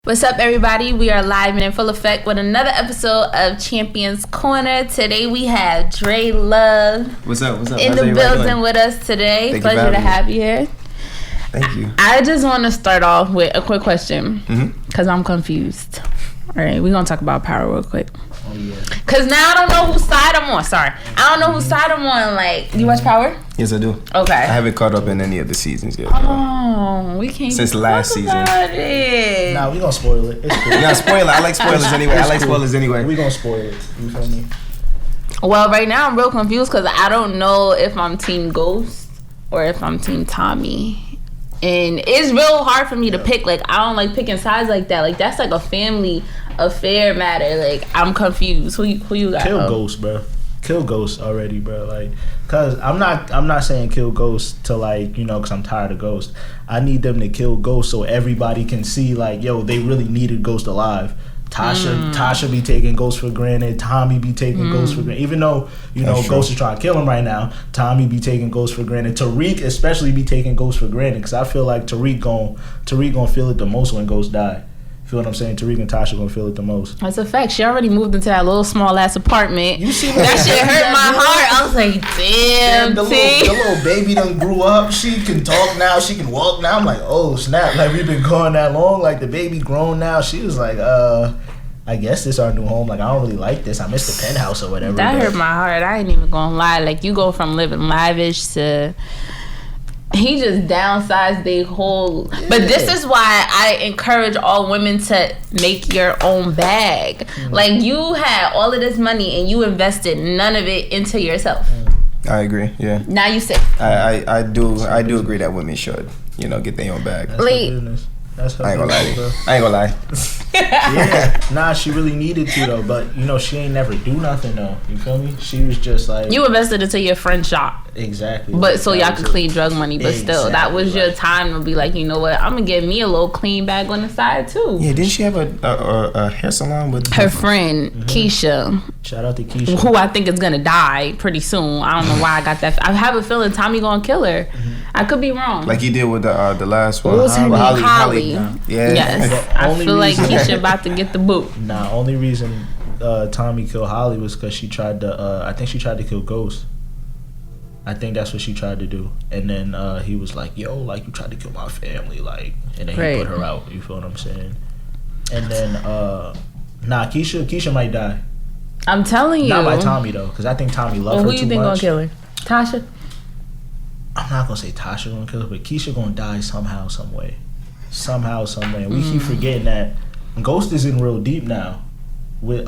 What's up, everybody? We are live and in full effect with another episode of Champions Corner. Today we have Dre-Luv. What's up? In the building with us today. Pleasure to have you here. Thank you. I just want to start off with a quick question because I'm confused. All right, we're going to talk about power real quick. Oh, yeah. Because now I don't know whose side I'm on. Sorry. I don't know whose side I'm on. Like, you watch Power? Yes, I do. Okay. I haven't caught up in any of the seasons yet. Oh, we can't Since last season. It. Nah, we gonna spoil it. It's cool. Yeah, spoiler. I like spoilers anyway. We gonna spoil it. You feel me? Well, right now I'm real confused because I don't know if I'm Team Ghost or if I'm Team Tommy. And it's real hard for me to pick. Like, I don't like picking sides like that. Like, that's like a family affair matter. Like, I'm confused. Who you got? Kill Ghost, bro. Kill Ghost already, bro. Like, cause I'm not saying kill Ghost to like, you know, cause I'm tired of Ghost. I need them to kill Ghost so everybody can see like, yo, they really needed Ghost alive. Tasha be taking Ghost for granted. Tommy be taking Ghost for granted. Even though, you know, Ghost is trying to kill him right now, Tommy be taking Ghost for granted. Tariq especially be taking Ghost for granted because I feel like Tariq gon' feel it the most when Ghost die. Feel what I'm saying? Tariq and Tasha gonna feel it the most. That's a fact. She already moved into that little small ass apartment. You see that shit hurt my heart. I was like, damn. The little baby done grew up. She can talk now. She can walk now. I'm like, oh snap! Like we've been gone that long. Like the baby grown now. She was like, I guess this our new home. Like I don't really like this. I miss the penthouse or whatever. That hurt my heart. I ain't even gonna lie. Like you go from living lavish to. He just downsized their whole. Yeah. But this is why I encourage all women to make your own bag. Like you had all of this money and you invested none of it into yourself. I agree. Yeah. Now you say. I do agree that women should, you know, get their own bag. That's her I ain't gonna lie. bro. I ain't gonna lie. Yeah, nah, she really needed to though, but you know she ain't never do nothing though. You feel me? She was just like you invested into your friend's shop. Exactly. But so y'all could clean drug money, but still, that was your time to be like, you know what? I'm gonna get me a little clean bag on the side too. Yeah, didn't she have a hair salon with her friend Keisha? Shout out to Keisha, who I think is gonna die pretty soon. I don't know why I got that. I have a feeling Tommy gonna kill her. I could be wrong. Like he did with the last one. What was her name? Holly. Yeah. Yes. I feel like Keisha about to get the boot. Nah, only reason Tommy killed Holly was because she tried to. I think she tried to kill Ghost. I think that's what she tried to do, and then he was like, "Yo, like you tried to kill my family," like, and then he put her out. You feel what I'm saying? And then, Keisha might die. I'm telling you, not by Tommy though, because I think Tommy loved her too much. Who you think gonna kill her? Tasha. I'm not gonna say Tasha gonna kill her, but Keisha gonna die somehow, some way. And we keep forgetting that Ghost is in real deep now with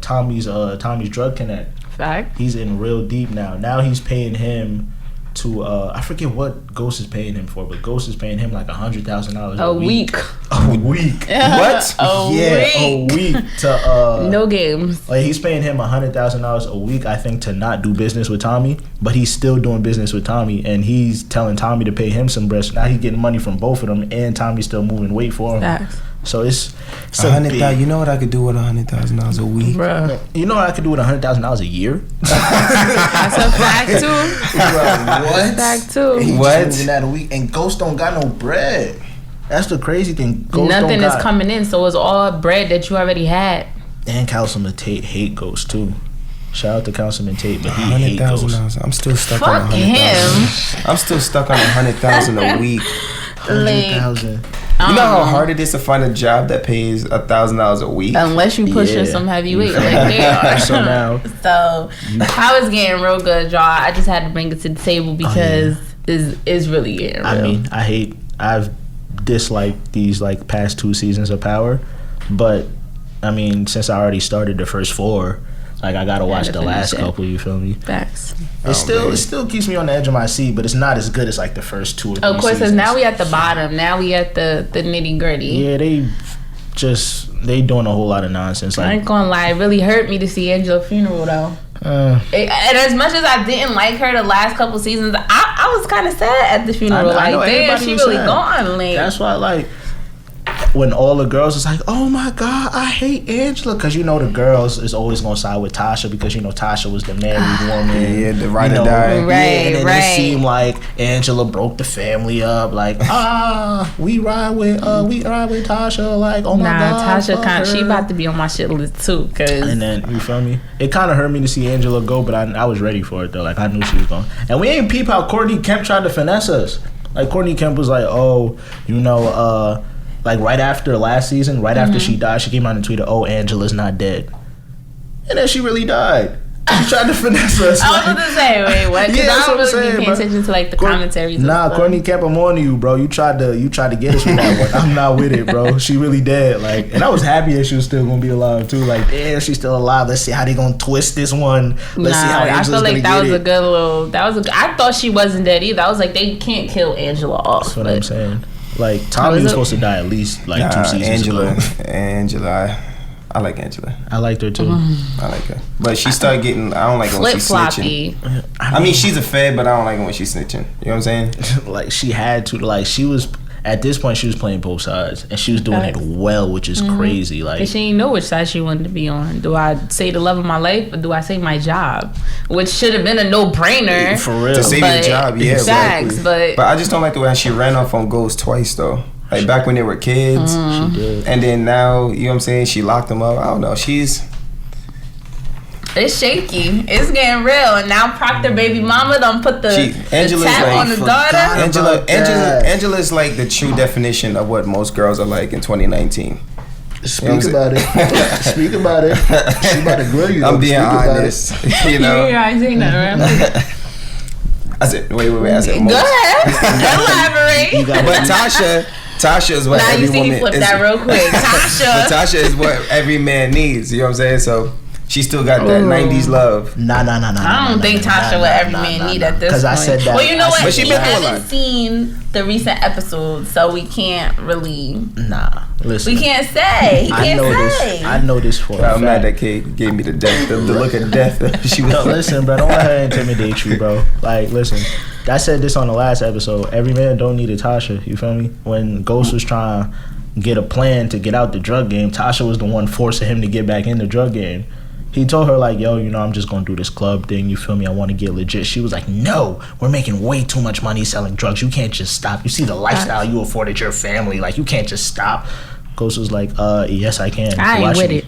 Tommy's drug connect. Fact. He's in real deep now. Now he's paying him to I forget what Ghost is paying him for, but Ghost is paying him like $100,000 a week. A week. What? A week to no games. Like he's paying him $100,000 a week, I think, to not do business with Tommy, but he's still doing business with Tommy, and he's telling Tommy to pay him some bread. Now he's getting money from both of them, and Tommy's still moving weight for him. Facts. So it's $100,000. You know what I could do with $100,000 a week, bro? You know what I could do with $100,000 a year? That's a fact too. Bro, what? Fact too. He moving that a week, and Ghost don't got no bread. That's the crazy thing. Ghost nothing is coming in, so it's all bread that you already had. And Councilman Tate hate Ghost too. Shout out to Councilman Tate, but he hate Ghost. I'm still stuck on $100,000. I'm still stuck on $100,000 a week. $100,000. You know how hard it is to find a job that pays $1,000 a week? Unless you pushing some heavy weight like they are. So now. So I was getting real good, y'all. I just had to bring it to the table because it's really getting real. I mean, I've disliked these like past 2 seasons of Power, but I mean, since I already started the first 4, like I gotta watch the last couple. You feel me? Facts. It still keeps me on the edge of my seat, but it's not as good as like the first 2 or 3 Of course, because seasons. now we at the bottom. Now we at the nitty gritty. Yeah, they doing a whole lot of nonsense. Like, I ain't gonna lie, it really hurt me to see Angela's funeral though. And as much as I didn't like her the last couple seasons, I was kind of sad at the funeral. Like, damn, she really gone. Like, that's why, like, when all the girls was like, oh my God, I hate Angela. Because you know the girls is always going to side with Tasha because, you know, Tasha was the married woman. Yeah, the ride or die. Right, and then right. it seemed like Angela broke the family up. Like, we ride with Tasha. Like, oh my God. Tasha, she about to be on my shit list too. And then, you feel me? It kind of hurt me to see Angela go, but I was ready for it though. Like, I knew she was going. And we ain't peep how Courtney Kemp tried to finesse us. Like, Courtney Kemp was like, oh, you know, like right after last season, right after she died, she came out and tweeted, oh, Angela's not dead. And then she really died. She tried to finesse us. I was about to say, wait, what? Because I don't really be paying attention to like the commentaries. Nah, Courtney Kemp, I'm on you, bro. You tried to get us with that one. I'm not with it, bro. She really dead. Like, and I was happy that she was still gonna be alive too. Like, damn, she's still alive. Let's see how they gonna twist this one. Let's see how Angela's I feel like that was it. a good little. I thought she wasn't dead either. I was like, they can't kill Angela off. That's what I'm saying. Like, Tommy was supposed to die at least like 2 seasons ago. Angela. I like Angela. I liked her too. I like her. But she started getting, I don't like when she's snitching. I mean, she's a fed, but I don't like it when she's snitching. You know what I'm saying? Like, she had to, like, she was, at this point, she was playing both sides. And she was doing it well, which is crazy. Like, she didn't know which side she wanted to be on. Do I say the love of my life or do I say my job? Which should have been a no-brainer. For real. To save your job, yeah. Exactly. But I just don't like the way she ran off on Ghost twice, though. Like, back when they were kids. She did. And then now, you know what I'm saying? She locked them up. I don't know. It's shaky. It's getting real. And now Proctor baby mama done put the tap on the daughter. Angela's like the true definition of what most girls are like in 2019. Speak about it. Speak about it. She about to grill you. I'm being honest. You know? I ain't saying that, right? I said, wait. I said, go ahead. Elaborate. But Tasha is what every woman is. Now you see me flip that real quick. Tasha is what every man needs. You know what I'm saying? So she still got that 90s love. Nah. I don't think Tasha what every man need at this point. Because I said that. Well, you know what? But she We haven't seen the recent episodes, so we can't really. Nah, listen. We can't say. I know this for a fact. I'm mad that Kayy gave me the death, the look of death. No, listen, bro. Don't let her intimidate you, bro. Like, listen. I said this on the last episode. Every man don't need a Tasha. You feel me? When Ghost was trying to get a plan to get out the drug game, Tasha was the one forcing him to get back in the drug game. He told her, like, yo, you know, I'm just going to do this club thing. You feel me? I want to get legit. She was like, no, we're making way too much money selling drugs. You can't just stop. You see the lifestyle you afforded your family. Like, you can't just stop. Ghost was like, yes, I can. I ain't with it.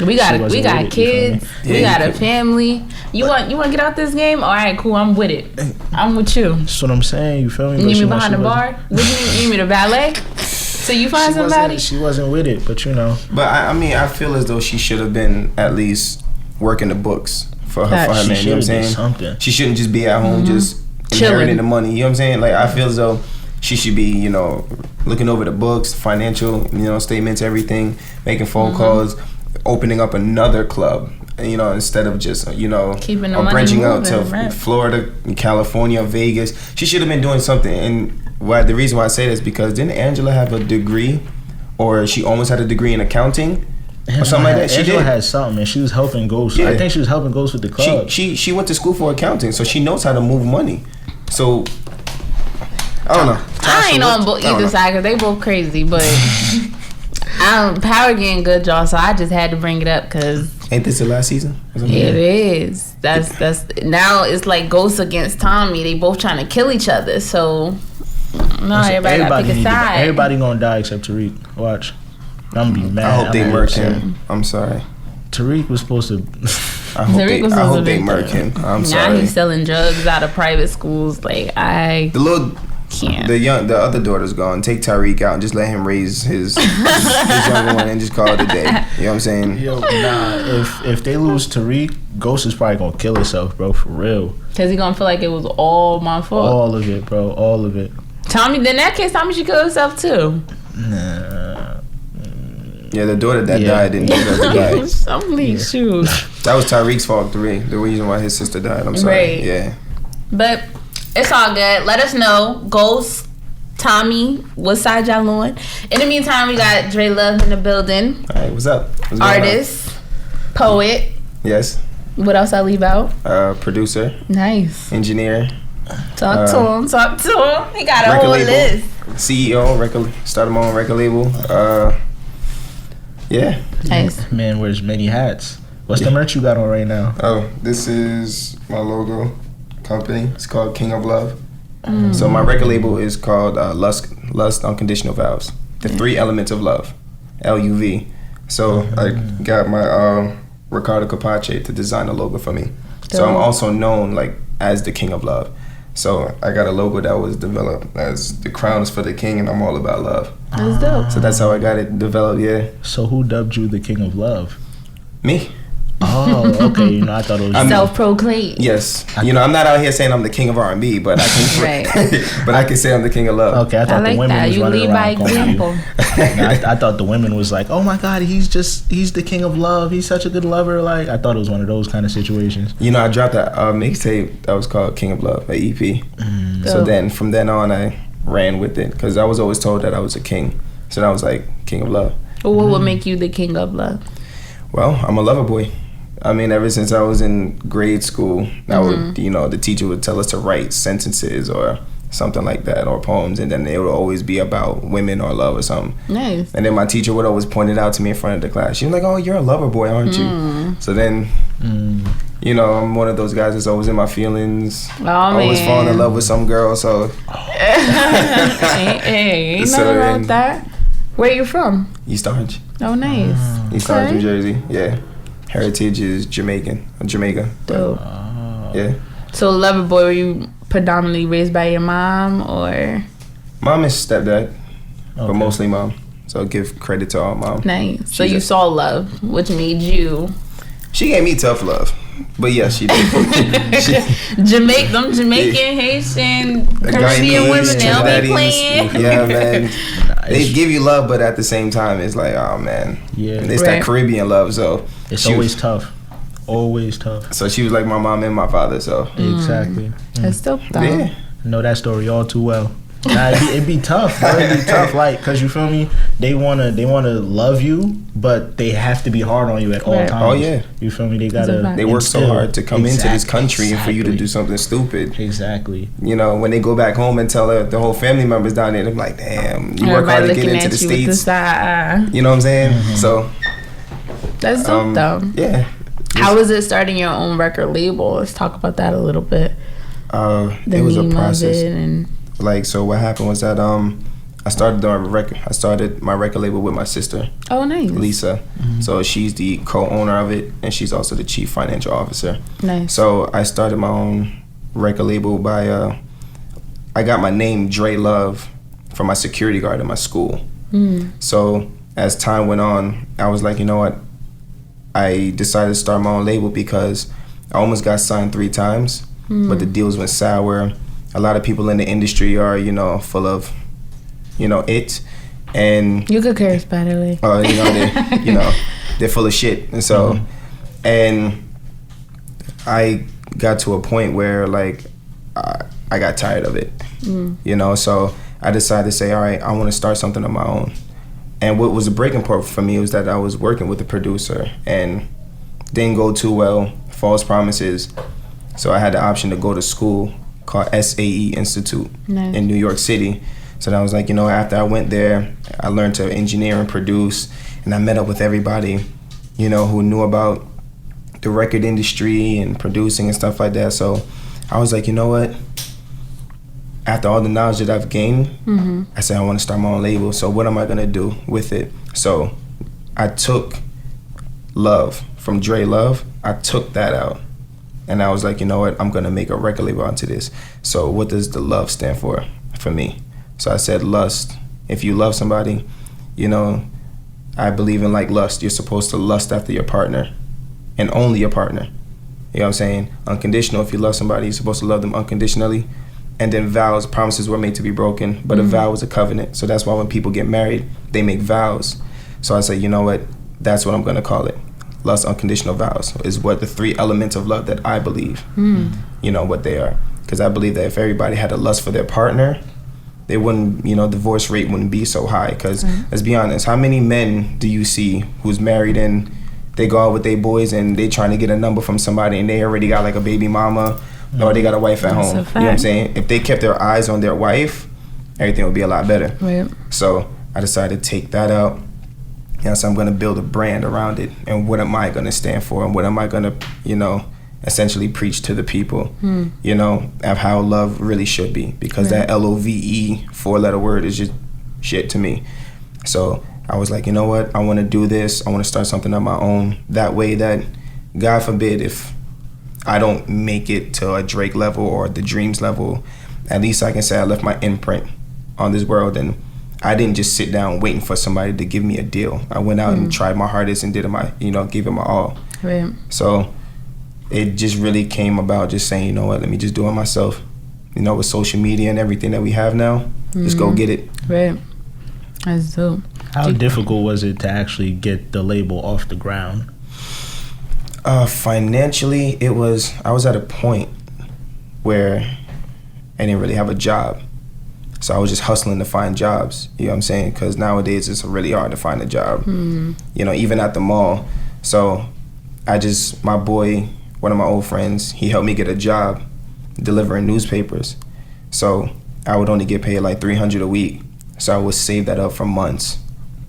We got kids. We got a family. You want to get out this game? All right, cool. I'm with it. I'm with you. That's what I'm saying. You feel me? You need me behind the bar? What do you need me to valet? So you find somebody? She wasn't with it, but you know. But I mean, I feel as though she should have been at least working the books for her man. You know what I'm saying? Something. She shouldn't just be at home just inheriting the money. You know what I'm saying? Like, I feel as though she should be, you know, looking over the books, financial, you know, statements, everything, making phone calls, opening up another club, you know, instead of just, you know, or branching out to Florida, California, Vegas. She should have been doing something. And the reason why I say this is because didn't Angela have a degree, or she almost had a degree in accounting? Or something like that. Angela had something, and she was helping Ghost. Yeah. I think she was helping Ghost with the club. She went to school for accounting, so she knows how to move money. So I don't know. I ain't on either side because they both crazy, but Power getting good, y'all. So I just had to bring it up because ain't this the last season? It is. That's now it's like Ghost against Tommy. They both trying to kill each other. So everybody got to pick a side. Everybody gonna die except Tariq. Watch. I'm gonna be mad. I hope they murk him. I'm sorry. Tariq was supposed to. I hope they murk him. I'm sorry. Now he's selling drugs out of private schools. Like the other daughter's gone. Take Tariq out and just let him raise his younger one and just call it a day. You know what I'm saying? Yo, if they lose Tariq, Ghost is probably gonna kill himself, bro, for real. Cause he gonna feel like it was all my fault. All of it, bro. All of it. Tommy, in that case, Tommy should kill himself too. Nah. Yeah, the daughter that died didn't deserve to die. Somebody shoot. That was Tariq's fault, the reason why his sister died. I'm sorry. Right. Yeah. But it's all good. Let us know. Ghost, Tommy, what side y'all on? In the meantime, we got Dre-Luv in the building. All right, what's up? Artist, poet. Yes. What else I leave out? Producer. Nice. Engineer. Talk to him. He got a whole list. CEO, started my own record label. Yeah. Nice. Man wears many hats. What's the merch you got on right now? Oh, this is my logo company. It's called King of Love. So my record label is called Lust Unconditional Vows. The 3 elements of love. LUV. So I got my Ricardo Capace to design a logo for me. So I'm also known like as the King of Love. So I got a logo that was developed as the crown is for the king, and I'm all about love. That's dope. So that's how I got it developed. Yeah. So who dubbed you the King of Love? Me. Oh, okay. I thought it was self-proclaimed. Yes. I'm not out here saying I'm the king of R&B, but I can. But I can say I'm the king of love. Okay, I thought the women was running around calling you. I thought the women was like, oh my God, he's the king of love. He's such a good lover. Like I thought it was one of those kind of situations. I dropped that mixtape that was called King of Love, an EP. So then from then on, I ran with it because I was always told that I was a king. So then I was like King of Love. Well, what would make you the King of Love? Well, I'm a lover boy. I mean, ever since I was in grade school, I would, the teacher would tell us to write sentences or something like that, or poems, and then it would always be about women or love or something. Nice. And then my teacher would always point it out to me in front of the class. She was like, "Oh, you're a lover boy, aren't you?" So then, I'm one of those guys that's always in my feelings. Always falling in love with some girl. So, hey, ain't nothing wrong with that. Where you from? East Orange. Oh, nice. East Orange, New Jersey. Yeah. Heritage is Jamaica. Dope. Yeah. So, lover boy, were you predominantly raised by your mom or? Mom and stepdad, but mostly mom. So I'll give credit to all mom. Nice. So you saw love, which made you. She gave me tough love, but yes, she did. Jamaican, Haitian, Caribbean women, they'll be playing. Yeah, man. They give you love, but at the same time, it's like, oh man. Yeah. And it's that Caribbean love, so. It's always tough. Always tough. So she was like my mom and my father, so. Exactly. That's dope, though. Yeah. I know that story all too well. It'd be tough, bro. It'd be tough, like, cause you feel me? They wanna love you, but they have to be hard on you at all times. Oh yeah. You feel me? They work so hard to come into this country and for you to do something stupid. Exactly. When they go back home and tell the whole family members down there, they're like, damn, you work hard to get into the States. You know what I'm saying? Mm-hmm. So. That's dope, though. Yeah. How was it starting your own record label? Let's talk about that a little bit. It was a process. Like, so what happened was that I started my record label with my sister. Oh, nice. Lisa. Mm-hmm. So she's the co-owner of it, and she's also the chief financial officer. Nice. So I started my own record label by I got my name Dre-Luv from my security guard in my school. So as time went on, I was like, you know what? I decided to start my own label because I almost got signed 3 times, but the deals went sour. A lot of people in the industry are, full of, it, and you could curse, by the way. They're full of shit, and so, and I got to a point where like I got tired of it, So I decided to say, all right, I want to start something of my own. And what was a breaking point for me was that I was working with a producer and didn't go too well, false promises. So I had the option to go to school called SAE Institute in New York City. So then I was like, after I went there, I learned to engineer and produce, and I met up with everybody, who knew about the record industry and producing and stuff like that. So I was like, you know what? After all the knowledge that I've gained, I said, I want to start my own label. So what am I going to do with it? So I took Love from Dre-Luv. I took that out. And I was like, you know what? I'm going to make a record label onto this. So what does the love stand for me? So I said lust. If you love somebody, I believe in like lust. You're supposed to lust after your partner and only your partner. You know what I'm saying? Unconditional. If you love somebody, you're supposed to love them unconditionally. And then vows, promises were made to be broken, but a vow is a covenant. So that's why when people get married, they make vows. So I said, you know what? That's what I'm going to call it. Lust, unconditional vows is what the 3 elements of love that I believe, what they are. Because I believe that if everybody had a lust for their partner, they wouldn't, divorce rate wouldn't be so high. Because let's be honest, how many men do you see who's married and they go out with their boys and they trying to get a number from somebody and they already got like a baby mama or they got a wife at home. You know what I'm saying? If they kept their eyes on their wife, everything would be a lot better. Right. So I decided to take that out. So I'm going to build a brand around it. And what am I going to stand for? And what am I going to, essentially preach to the people, of how love really should be. Because that LOVE 4-letter word is just shit to me. So I was like, you know what? I want to do this. I want to start something on my own. That way that, God forbid, if I don't make it to a Drake level or the Dreams level, at least I can say I left my imprint on this world. And I didn't just sit down waiting for somebody to give me a deal. I went out and tried my hardest and did it gave it my all. Right. So it just really came about just saying, you know what, let me just do it myself. With social media and everything that we have now, just go get it. Right. That's dope. How difficult was it to actually get the label off the ground? Financially, I was at a point where I didn't really have a job. So I was just hustling to find jobs, you know what I'm saying? Because nowadays it's really hard to find a job, even at the mall. So my boy, one of my old friends, he helped me get a job delivering newspapers. So I would only get paid like $300 a week. So I would save that up for months.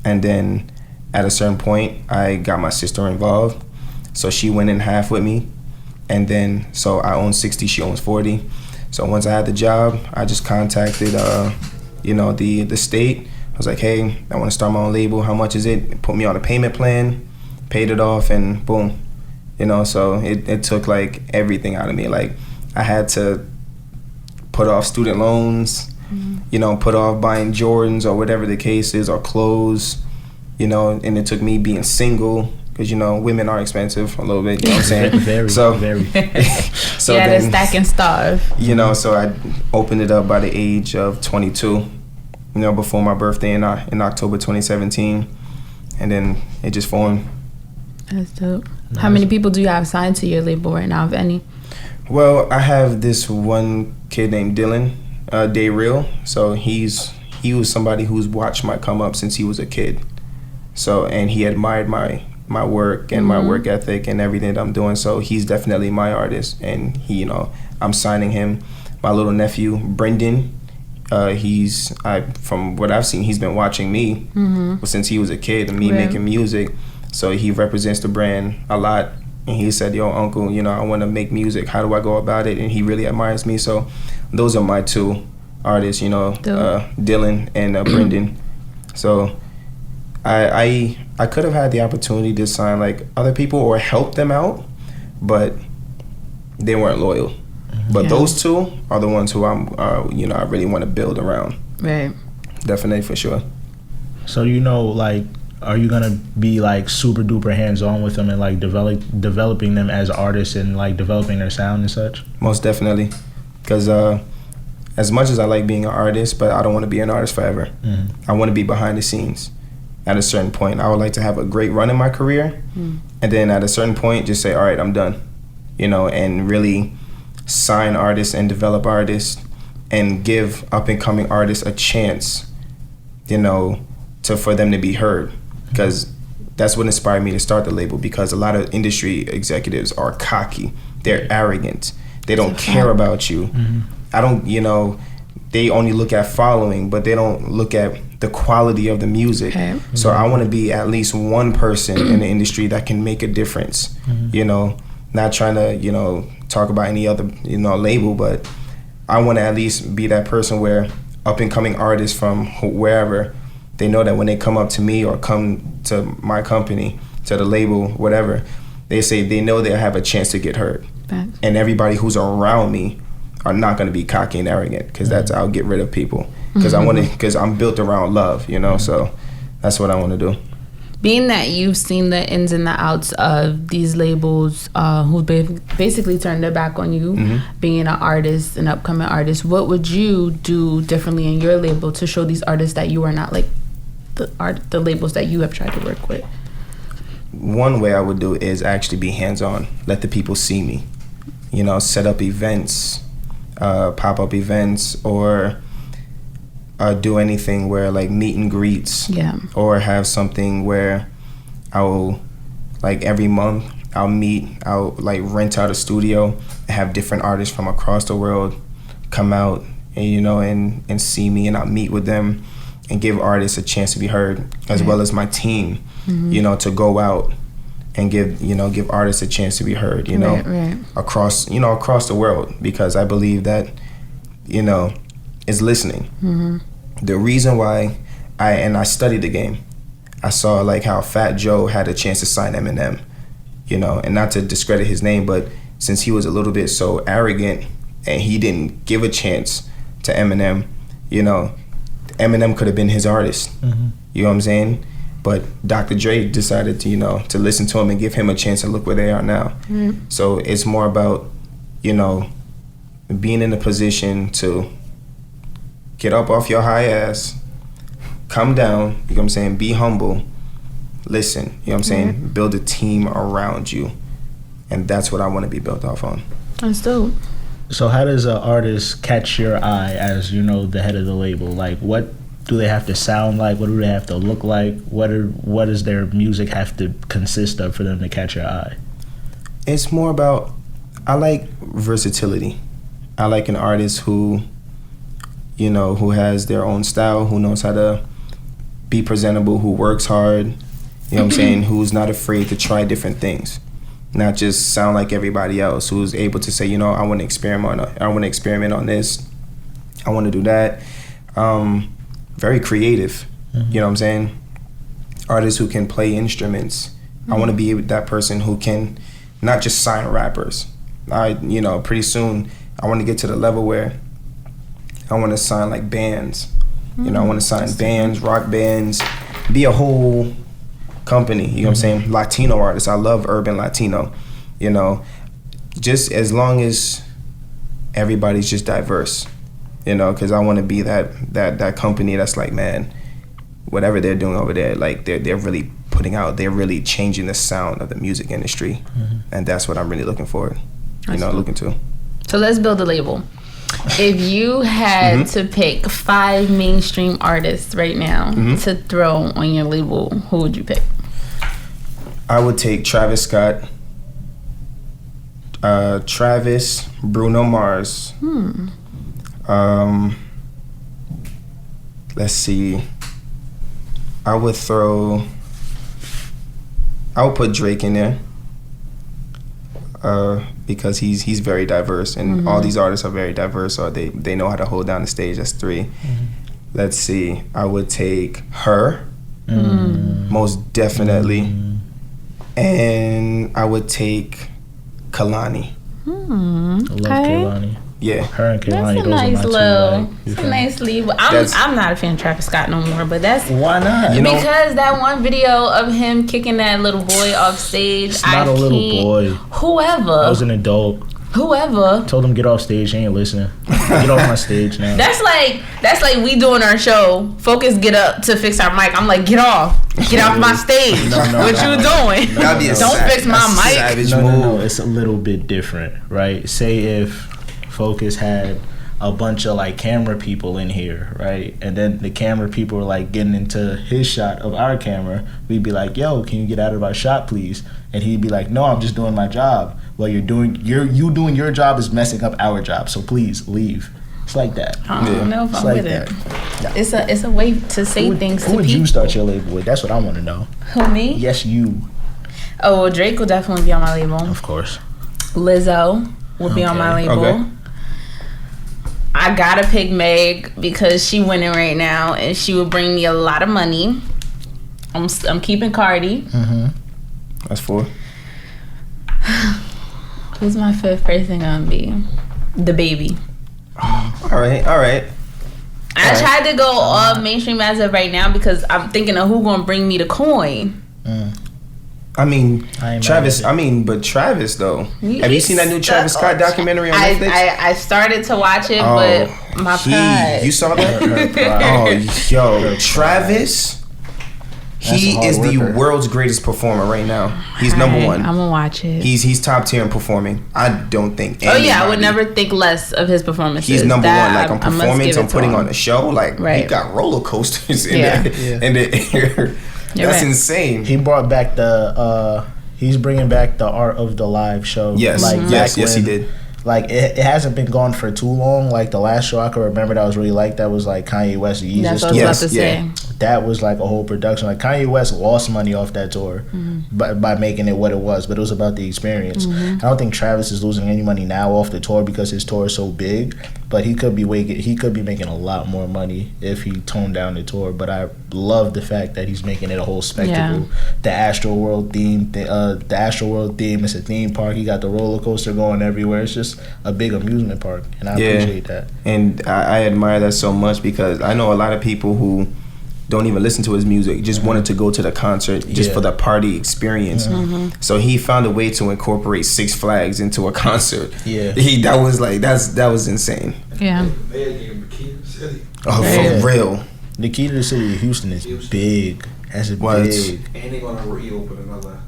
And then at a certain point, I got my sister involved. So she went in half with me. And then, so I own 60, she owns 40. So once I had the job, I just contacted, the state. I was like, hey, I want to start my own label. How much is it? Put me on a payment plan, paid it off, and boom. So it took like everything out of me. Like I had to put off student loans, put off buying Jordans or whatever the case is, or clothes, and it took me being single. Because, women are expensive a little bit, you know what I'm saying? Very. So to stack and starve. So I opened it up by the age of 22, before my birthday in October 2017. And then it just formed. That's dope. How many people do you have signed to your label right now, if any? Well, I have this one kid named Dylan, Dre-Luv. So he was somebody who's watched my come up since he was a kid. So, and he admired my work and my work ethic and everything that I'm doing. So he's definitely my artist, and he, I'm signing him. My little nephew, Brendan, from what I've seen, he's been watching me since he was a kid and me making music. So he represents the brand a lot. And he said, yo, uncle, I want to make music. How do I go about it? And he really admires me. So those are my two artists, Dylan and Brendan. So I could have had the opportunity to sign like other people or help them out, but they weren't loyal. But those two are the ones who I really want to build around. Right. Definitely, for sure. So are you gonna be like super duper hands on with them and like developing them as artists and like developing their sound and such? Most definitely, because as much as I like being an artist, but I don't want to be an artist forever. I want to be behind the scenes. At a certain point, I would like to have a great run in my career, and then at a certain point, just say, all right, I'm done, and really sign artists and develop artists and give up and coming artists a chance, for them to be heard. Because that's what inspired me to start the label, because a lot of industry executives are cocky. They're arrogant. They don't care about you. I don't, they only look at following, but they don't look at the quality of the music. Okay. So I want to be at least one person in the industry that can make a difference. Not trying to, talk about any other, label, but I want to at least be that person where up and coming artists from wherever, they know that when they come up to me or come to my company, to the label, whatever, they know they'll have a chance to get heard. Thanks. And everybody who's around me are not going to be cocky and arrogant, because I'll get rid of people. Because I'm built around love, so that's what I want to do. Being that you've seen the ins and the outs of these labels who basically turned their back on you, being an artist, an upcoming artist, what would you do differently in your label to show these artists that you are not like the labels that you have tried to work with? One way I would do is actually be hands-on. Let the people see me. Set up events, pop-up events, or do anything where like meet and greets, or have something where I will, like every month, I'll like rent out a studio, have different artists from across the world come out and, you know, and see me, and I'll meet with them and give artists a chance to be heard, as well as my team, you know, to go out and give artists a chance to be heard, you know, across the world, because I believe that, you know, is listening. The reason why I studied the game, I saw like how Fat Joe had a chance to sign Eminem, you know, and not to discredit his name, but since he was a little bit so arrogant and he didn't give a chance to Eminem, you know, Eminem could have been his artist. You know what I'm saying? But Dr. Dre decided to, you know, to listen to him and give him a chance, and look where they are now. So it's more about, you know, being in a position to get up off your high ass, come down, you know what I'm saying, be humble, listen, you know what I'm saying, build a team around you. And that's what I want to be built off on. That's dope. So how does an artist catch your eye as, you know, the head of the label? Like, what do they have to sound like? What do they have to look like? What does their music have to consist of for them to catch your eye? It's more about, I like versatility. I like an artist who, you know, who has their own style, who knows how to be presentable, who works hard, you know what I'm saying, who's not afraid to try different things. Not just sound like everybody else, who's able to say, you know, I want to experiment on this, I want to do that. Very creative, you know what I'm saying? Artists who can play instruments. I want to be that person who can not just sign rappers. You know, pretty soon I want to get to the level where I want to sign like bands. You know, I want to sign bands, rock bands, be a whole company, you know what I'm saying? Latino artists, I love urban Latino, you know, just as long as everybody's just diverse, you know, because I want to be that company that's like, man, whatever they're doing over there, like they're really putting out, they're really changing the sound of the music industry, and that's what I'm really looking for, looking to. So let's build a label. If you had to pick 5 mainstream artists right now to throw on your label, who would you pick? I would take Travis Scott, Travis, Bruno Mars. Let's see. I would put Drake in there. Because he's very diverse, and all these artists are very diverse, so they know how to hold down the stage. That's 3. Let's see. I would take her, most definitely, and I would take Kehlani. I love Kehlani. Yeah, her and Kehlani. That's a nice little. It's a nice lead. I'm not a fan of Travis Scott no more, but that's why not? Because that one video of him kicking that little boy off stage. It's not a little boy. Whoever. I was an adult. Whoever told him get off stage. He ain't listening. Get off my stage now. That's like we doing our show. Focus, get up to fix our mic. I'm like, get off my stage. What you doing? Don't fix my mic. No. It's a little bit different, right? Say if Focus had a bunch of like camera people in here, right? And then the camera people were like getting into his shot of our camera. We'd be like, yo, can you get out of our shot, please? And he'd be like, no, I'm just doing my job. Well, you doing your job is messing up our job, so please leave. It's like that. I don't know if I'm with it. Yeah. It's a way to say things to people. Who would you start your label with? That's what I want to know. Who, me? Yes, you. Oh, well, Drake will definitely be on my label. Of course. Lizzo will be on my label. Okay. I gotta pick Meg because she winning right now, and she would bring me a lot of money. I'm keeping Cardi. That's 4. Who's my 5th person gonna be? The Baby. All right. I tried to go all mainstream as of right now because I'm thinking of who gonna bring me the coin. I mean, Travis. But Travis though. Have you seen that new Travis Scott documentary on Netflix? I started to watch it, but my pride. You saw that? Yo, Travis. He is the world's greatest performer right now. He's number 1. I'm gonna watch it. He's top tier in performing. I don't think. I would never think less of his performances. He's number 1, like on performance, on putting on a show. Like he got roller coasters in the air. That's insane. He brought back the He's bringing back the art of the live show. Yes, yes, he did. Like it hasn't been gone for too long. Like the last show I could remember that was really like that was like Kanye West Yeezus. That's what I was about to say. That was like a whole production. Like Kanye West lost money off that tour by making it what it was, but it was about the experience. I don't think Travis is losing any money now off the tour because his tour is so big, but he could be making a lot more money if he toned down the tour. But I love the fact that he's making it a whole spectacle. Yeah. The Astro World theme, it's a theme park. He got the roller coaster going everywhere. It's just a big amusement park, and I appreciate that. And I admire that so much because I know a lot of people who don't even listen to his music, just wanted to go to the concert just for the party experience. So he found a way to incorporate Six Flags into a concert. That was insane. Yeah. Oh, for real. The key to the city of Houston is big. That's big. And they're gonna reopen another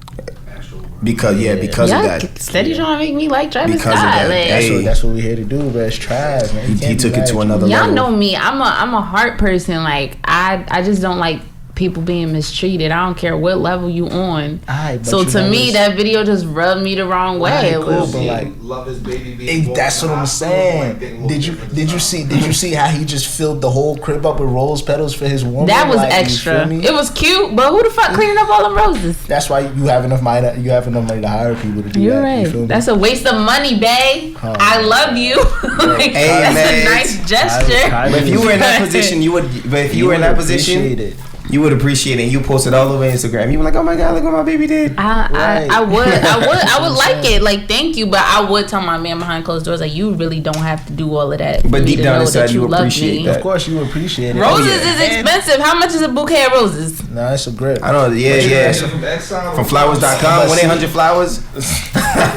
Astro World. Because of that. Steady trying to make me like Travis Scott. That's what we here to do, but it's Trav, man. He took it to another level. Y'all know me. I'm a heart person. Like I just don't like people being mistreated. I don't care what level you on. So to me, that video just rubbed me the wrong way. It was like love his baby being that's what I'm saying. Did you see how he just filled the whole crib up with rose petals for his woman? That was extra. It was cute, but who the fuck cleaning up all them roses? That's why you have enough money. You have enough money to hire people to do You're that. right. You that's a waste of money, babe. I love you. Like, that's a nice gesture. But if you were in that position, you would. But if you were in that position, you would appreciate it. And you posted all over Instagram. You were like, "Oh my god, look what my baby did." I would like it. Like, thank you, but I would tell my man behind closed doors, like, you really don't have to do all of that. But deep down inside, you appreciate that. Of course, you appreciate it. Roses is expensive. How much is a bouquet of roses? Nah, it's a grip. I know. Yeah. From flowers.com, 1-800-Flowers.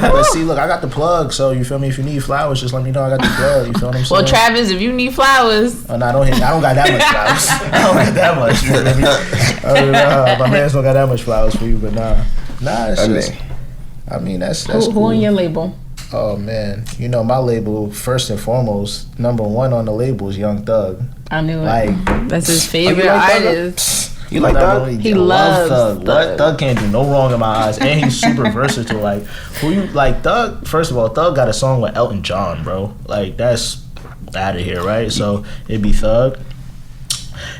But see, look, I got the plug. So you feel me? If you need flowers, just let me know. I got the plug. You feel what I'm saying? Well, Travis, if you need flowers, I don't got that much flowers. I don't got that much. My man's don't got that much flowers for you, but nah, it's just. I mean, that's who cool. on your label? Oh man, you know my label. First and foremost, number one on the label is Young Thug. I knew it. That's his favorite artist. You like Thug? He loves Thug. What? Thug can't do no wrong in my eyes, and he's super versatile. Like who you like? Thug. First of all, Thug got a song with Elton John, bro. Like that's out of here, right? So it'd be Thug.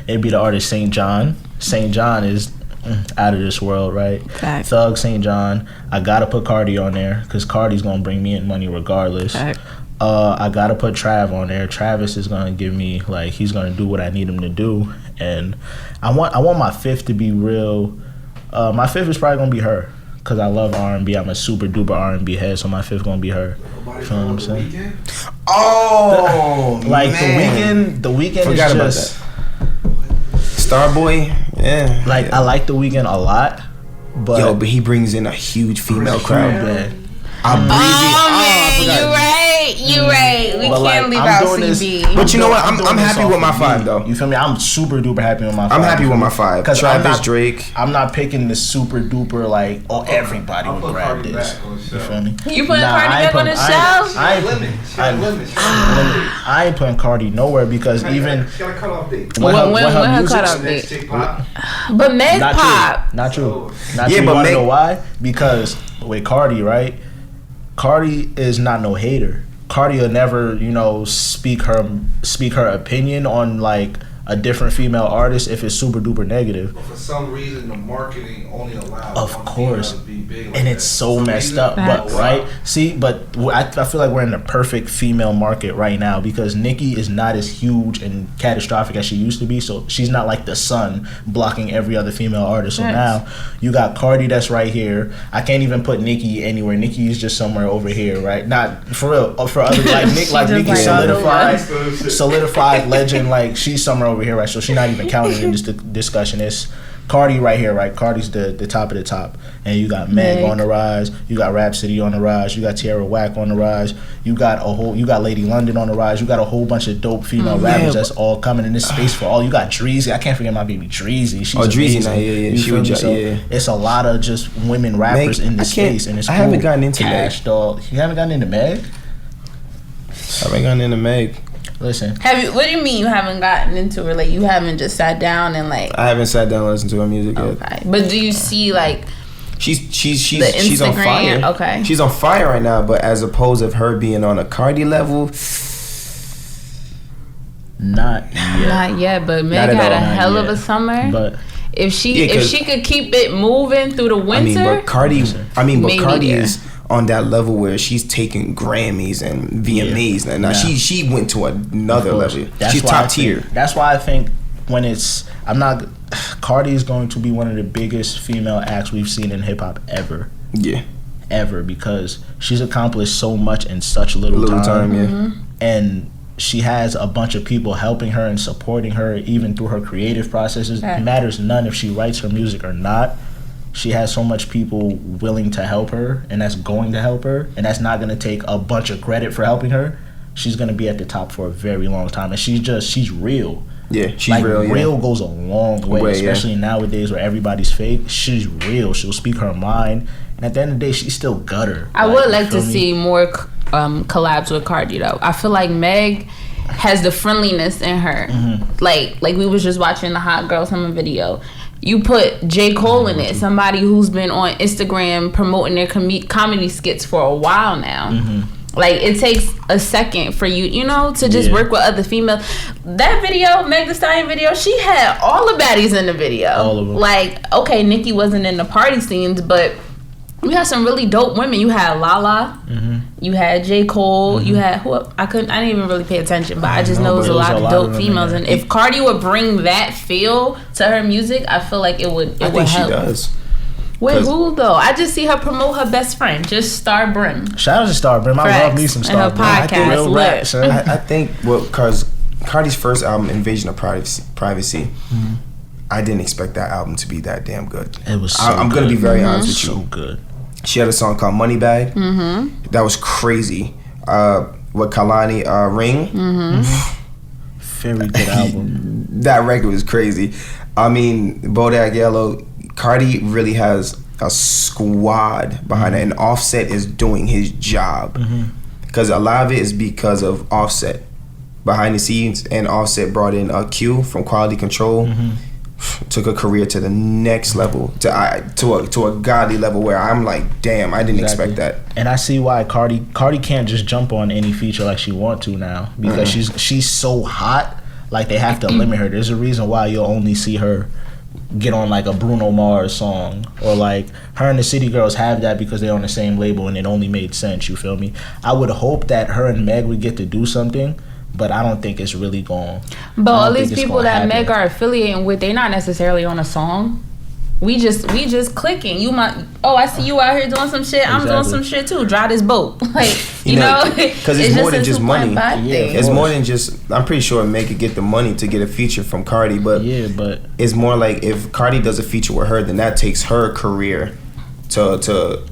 It'd be the artist St. John. St. John is out of this world, right? Fact. Thug, St. John. I gotta put Cardi on there because Cardi's gonna bring me in money regardless. Fact. I gotta put Trav on there. Travis is gonna give me he's gonna do what I need him to do, and I want my fifth to be real. My fifth is probably gonna be her because I love R&B. I'm a super duper R&B head, so my fifth gonna be her. You know what I'm saying? Oh, man. The Weeknd Forgot is about just. that. Starboy, yeah. I like The Weeknd a lot, but he brings in a huge female crowd, man. You right. We can't leave out CB. But you know what? I'm happy with my 5 though. You feel me? I'm super duper happy with my 5. I'm happy with my 5. Because Travis, Drake. I'm not picking the super duper everybody will grab this. You feel me? You putting Cardi back on the shelf? I ain't putting Cardi nowhere because even she got a cutoff date. When her cutoff date? But Meg pop. Not true. Not true. You wanna know why? Because with Cardi, right? Cardi is not no hater. Cardi will never, speak her opinion on a different female artist if it's super duper negative. But for some reason, the marketing only allows. Of course, to be big and it's so messed up. But right, I feel like we're in the perfect female market right now because Nicki is not as huge and catastrophic as she used to be. So she's not like the sun blocking every other female artist. So now you got Cardi that's right here. I can't even put Nicki anywhere. Nicki is just somewhere over here, right? Not for real. For other Nicki solidified legend. She's somewhere over here, right? So she's not even counted in this discussion. It's Cardi right here, right? Cardi's the top of the top, and you got Meg on the rise. You got Rhapsody on the rise. You got Tierra Whack on the rise. You got Lady London on the rise. You got a whole bunch of dope female rappers that's all coming in this space for all. You got Dreezy. I can't forget my baby Dreezy. She's Dreezy, She was it's a lot of just women rappers in this space, and it's cool. I haven't gotten into Cash Doll. You haven't gotten into Meg? I haven't gotten into Meg. Listen. What do you mean you haven't gotten into her? You haven't just sat down and I haven't sat down and listened to her music yet. Okay. But do you see she's on fire. Okay. She's on fire right now, but as opposed of her being on a Cardi level, not yet, but Meg had a hell of a summer. But if she could keep it moving through the winter, but Cardi is on that level where she's taking Grammys and VMAs. Yeah. Now she went to another level. She's top tier. That's why I think Cardi is going to be one of the biggest female acts we've seen in hip hop ever. Yeah. Ever, because she's accomplished so much in such little time. Yeah. Mm-hmm. And she has a bunch of people helping her and supporting her even through her creative processes. It matters none if she writes her music or not. She has so much people willing to help her, and that's going to help her, and that's not going to take a bunch of credit for helping her. She's going to be at the top for a very long time, and she's real. Yeah, she's real. Real goes a long way, especially nowadays where everybody's fake. She's real. She'll speak her mind, and at the end of the day, she's still gutter. I would like to see more collabs with Cardi though. I feel like Meg has the friendliness in her. Mm-hmm. Like we was just watching the Hot Girl Summer video. You put J. Cole in it, somebody who's been on Instagram promoting their comedy skits for a while now. Mm-hmm. Like, it takes a second for you to just work with other females. That video, Meg Thee Stallion video, she had all the baddies in the video. All of them. Like, okay, Nicki wasn't in the party scenes, but you had some really dope women. You had Lala, you had J. Cole, you had I didn't even really pay attention, but I just know it was a lot of dope females. And if Cardi would bring that feel to her music, I feel like it would help. She does. With who though? I just see her promote her best friend, just Star Brim. Shout out to Star Brim. I love me some Star Brim. And her podcast, I think Cardi's first album, Invasion of Privacy. I didn't expect that album to be that damn good. It was. I'm gonna be very honest with you. So good. She had a song called Moneybag. That was crazy. With Kalani Ring. Very good album. That record was crazy. I mean, Bodak Yellow. Cardi really has a squad behind it, and Offset is doing his job. Because a lot of it is because of Offset behind the scenes, and Offset brought in Q from Quality Control. Took a career to the next level, to a godly level where I'm like, damn, I didn't expect that. And I see why Cardi can't just jump on any feature like she want to now, because she's so hot. Like, they have to limit her. There's a reason why you'll only see her get on like a Bruno Mars song, or like her and the City Girls have that because they're on the same label and it only made sense. You feel me? I would hope that her and Meg would get to do something, but I don't think it's really going. But all these people that Meg are affiliating with, they're not necessarily on a song. We just clicking. I see you out here doing some shit. I'm doing some shit too. Drive this boat, like you know, because it's more than just money. It's more than just. I'm pretty sure Meg could get the money to get a feature from Cardi, but it's more like if Cardi does a feature with her, then that takes her career to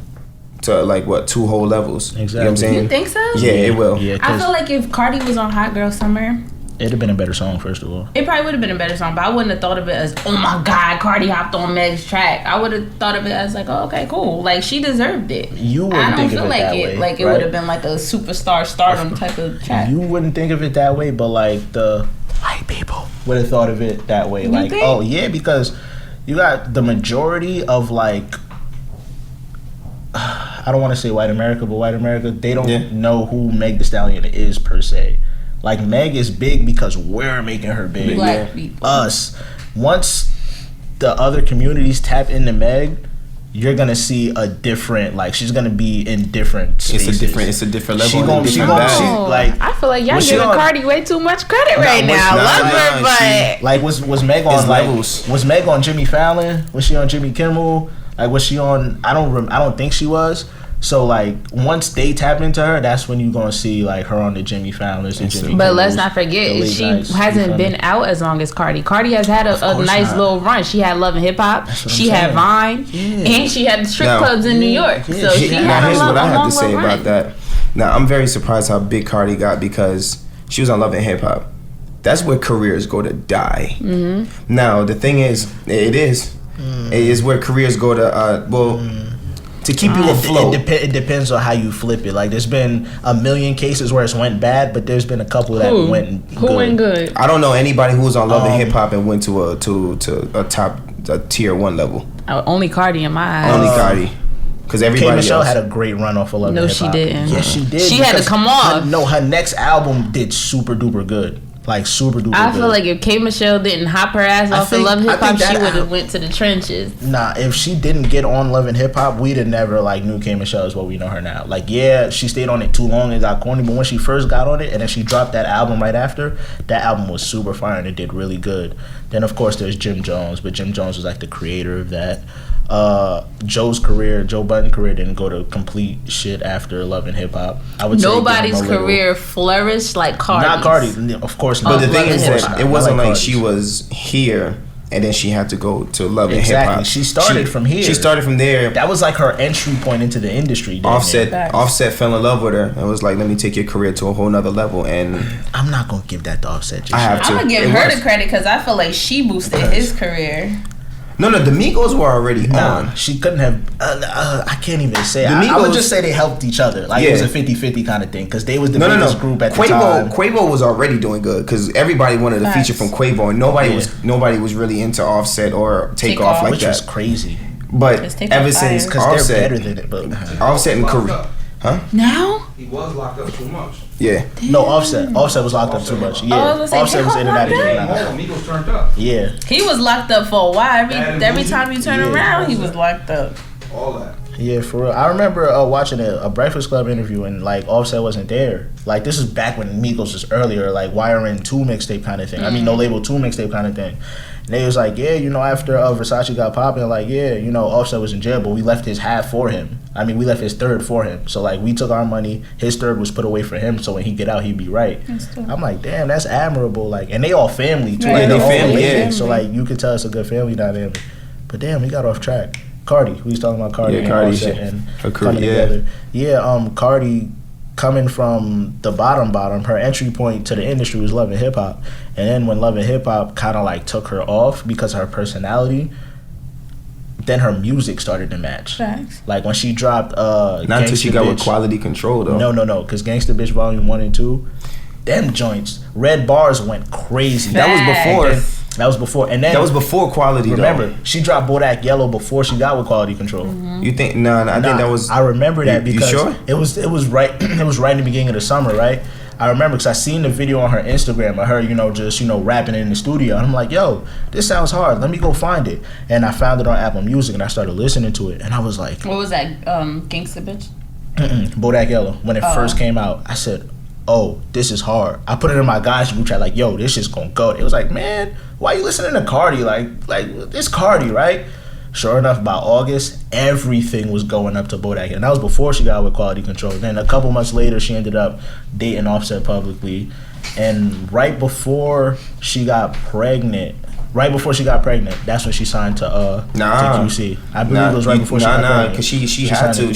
like what, 2 whole levels. Exactly. You know what I'm saying? You think so? Yeah, it will. Yeah, I feel like if Cardi was on Hot Girl Summer, it'd have been a better song, first of all. It probably would have been a better song, but I wouldn't have thought of it as, oh my God, Cardi hopped on Meg's track. I would have thought of it as like, oh, okay, cool. Like, she deserved it. You wouldn't think of it that way. Like, it would have been like a superstar stardom type of track. You wouldn't think of it that way, but like the white people would have thought of it that way. Like, oh yeah, because you got the majority of like, I don't want to say white America, but white America, they don't know who Meg Thee Stallion is per se. Like, Meg is big because we're making her big. Black people. Us. Once the other communities tap into Meg, you're gonna see a different, like, she's gonna be in different spaces. It's a different level. I feel like y'all giving Cardi way too much credit right now. Love her, but like, was Meg on was Meg on Jimmy Fallon? Was she on Jimmy Kimmel? Like, was she on? I don't think she was. So, like, once they tap into her, that's when you're going to see, like, her on the Jimmy Fallon's and Jimmy But let's not forget, she hasn't been out as long as Cardi. Cardi has had a nice little run. She had Love and Hip Hop. She had Vine. And she had the strip clubs in New York. So she had here's what I have to say run. about that. Now, I'm very surprised how big Cardi got because she was on Love and Hip Hop. That's where careers go to die. Now, the thing is, it is where careers go to, to keep you afloat. It depends on how you flip it. Like, there's been a million cases where it's went bad, but there's been a couple that went good. Who went good? I don't know anybody who was on Love and Hip Hop and went to a tier 1 level. Only Cardi in my eyes. Only Cardi. Because everybody Kayy Michelle else had a great run off of Love and Hip Hop. No, she didn't. Yes, she did. She had to come off. Her next album did super duper good. Like, super duper I good. feel like if Kayy Michelle didn't hop her ass off of Love Hip Hop, she would have went to the trenches. Nah, if she didn't get on Love and Hip Hop, we'd have never like knew Kayy Michelle is what we know her now. Like, yeah, she stayed on it too long and got corny, but when she first got on it and then she dropped that album right after, that album was super fire and it did really good. Then of course there's Jim Jones, but Jim Jones was like the creator of that. Joe Budden's career didn't go to complete shit after Love and Hip Hop. I would say nobody's career flourished like Cardi's. Not Cardi, of course not. But the thing is that it wasn't like Cardi's. she was here and then she had to go to Love and Hip Exactly. Hop. She started from here. She started from there. That was like her entry point into the industry. Offset fell in love with her and was like, let me take your career to a whole nother level. And I'm not gonna give that to Offset. I'm gonna give her the credit because I feel like she boosted his career. No, the Migos were already on. She couldn't have. I can't even say. I would just say they helped each other. Like, it was a 50-50 kind of thing because they was the biggest group at the time. Quavo was already doing good because everybody wanted a feature from Quavo, and nobody was really into Offset or Takeoff like which that. was crazy. But ever since because they're better than it. But Offset and Career, huh? Now he was locked up too much. Yeah. Damn. No, Offset was locked up too much. Yeah, Offset was in and out of jail. Migos turned up. Yeah, he was locked up for a while. Every time you turn around, he was locked up. All that. Yeah, for real. I remember watching a Breakfast Club interview and like Offset wasn't there. Like, this is back when Migos was earlier, like Wiring 2 mixtape kind of thing. I mean, No Label 2 mixtape kind of thing. And they was like, yeah, after Versace got popping, like, yeah, Offset was in jail, but we left his half for him. I mean, we left his third for him. So, like, we took our money. His third was put away for him, so when he get out, he'd be right. I'm like, damn, that's admirable. Like, and they all family, too. Right, like, they family, yeah. So, like, you could tell it's a good family dynamic. But, damn, we got off track. Cardi. We was talking about Cardi and Offset and coming together. Yeah, Cardi coming from the bottom, her entry point to the industry was Love and Hip Hop. And then when Love and Hip Hop kind of like took her off because of her personality, then her music started to match. Facts. Like when she dropped Not until she got with Quality Control though. No, because Gangsta Bitch Volume 1 and 2, them joints, Red Bars went crazy. Facts. That was before. And then that was before Quality. Remember, though. She dropped Bodak Yellow before she got with Quality Control. Mm-hmm. You think? No, I think that was. I remember that because you sure? it was right. It was right in the beginning of the summer, right? I remember because I seen the video on her Instagram of her, just rapping in the studio. And I'm like, yo, this sounds hard. Let me go find it. And I found it on Apple Music and I started listening to it. And I was like, what was that? Gangsta Bitch? Bodak Yellow. When it first came out, I said, oh, this is hard. I put it in my guys group chat like, yo, this is gonna go. It was like, man, why you listening to Cardi? Like it's Cardi, right? Sure enough, by August, everything was going up to Bodak. And that was before she got with Quality Control. Then a couple months later, she ended up dating Offset publicly. And right before she got pregnant, that's when she signed to QC. I believe it was right before she got pregnant. Because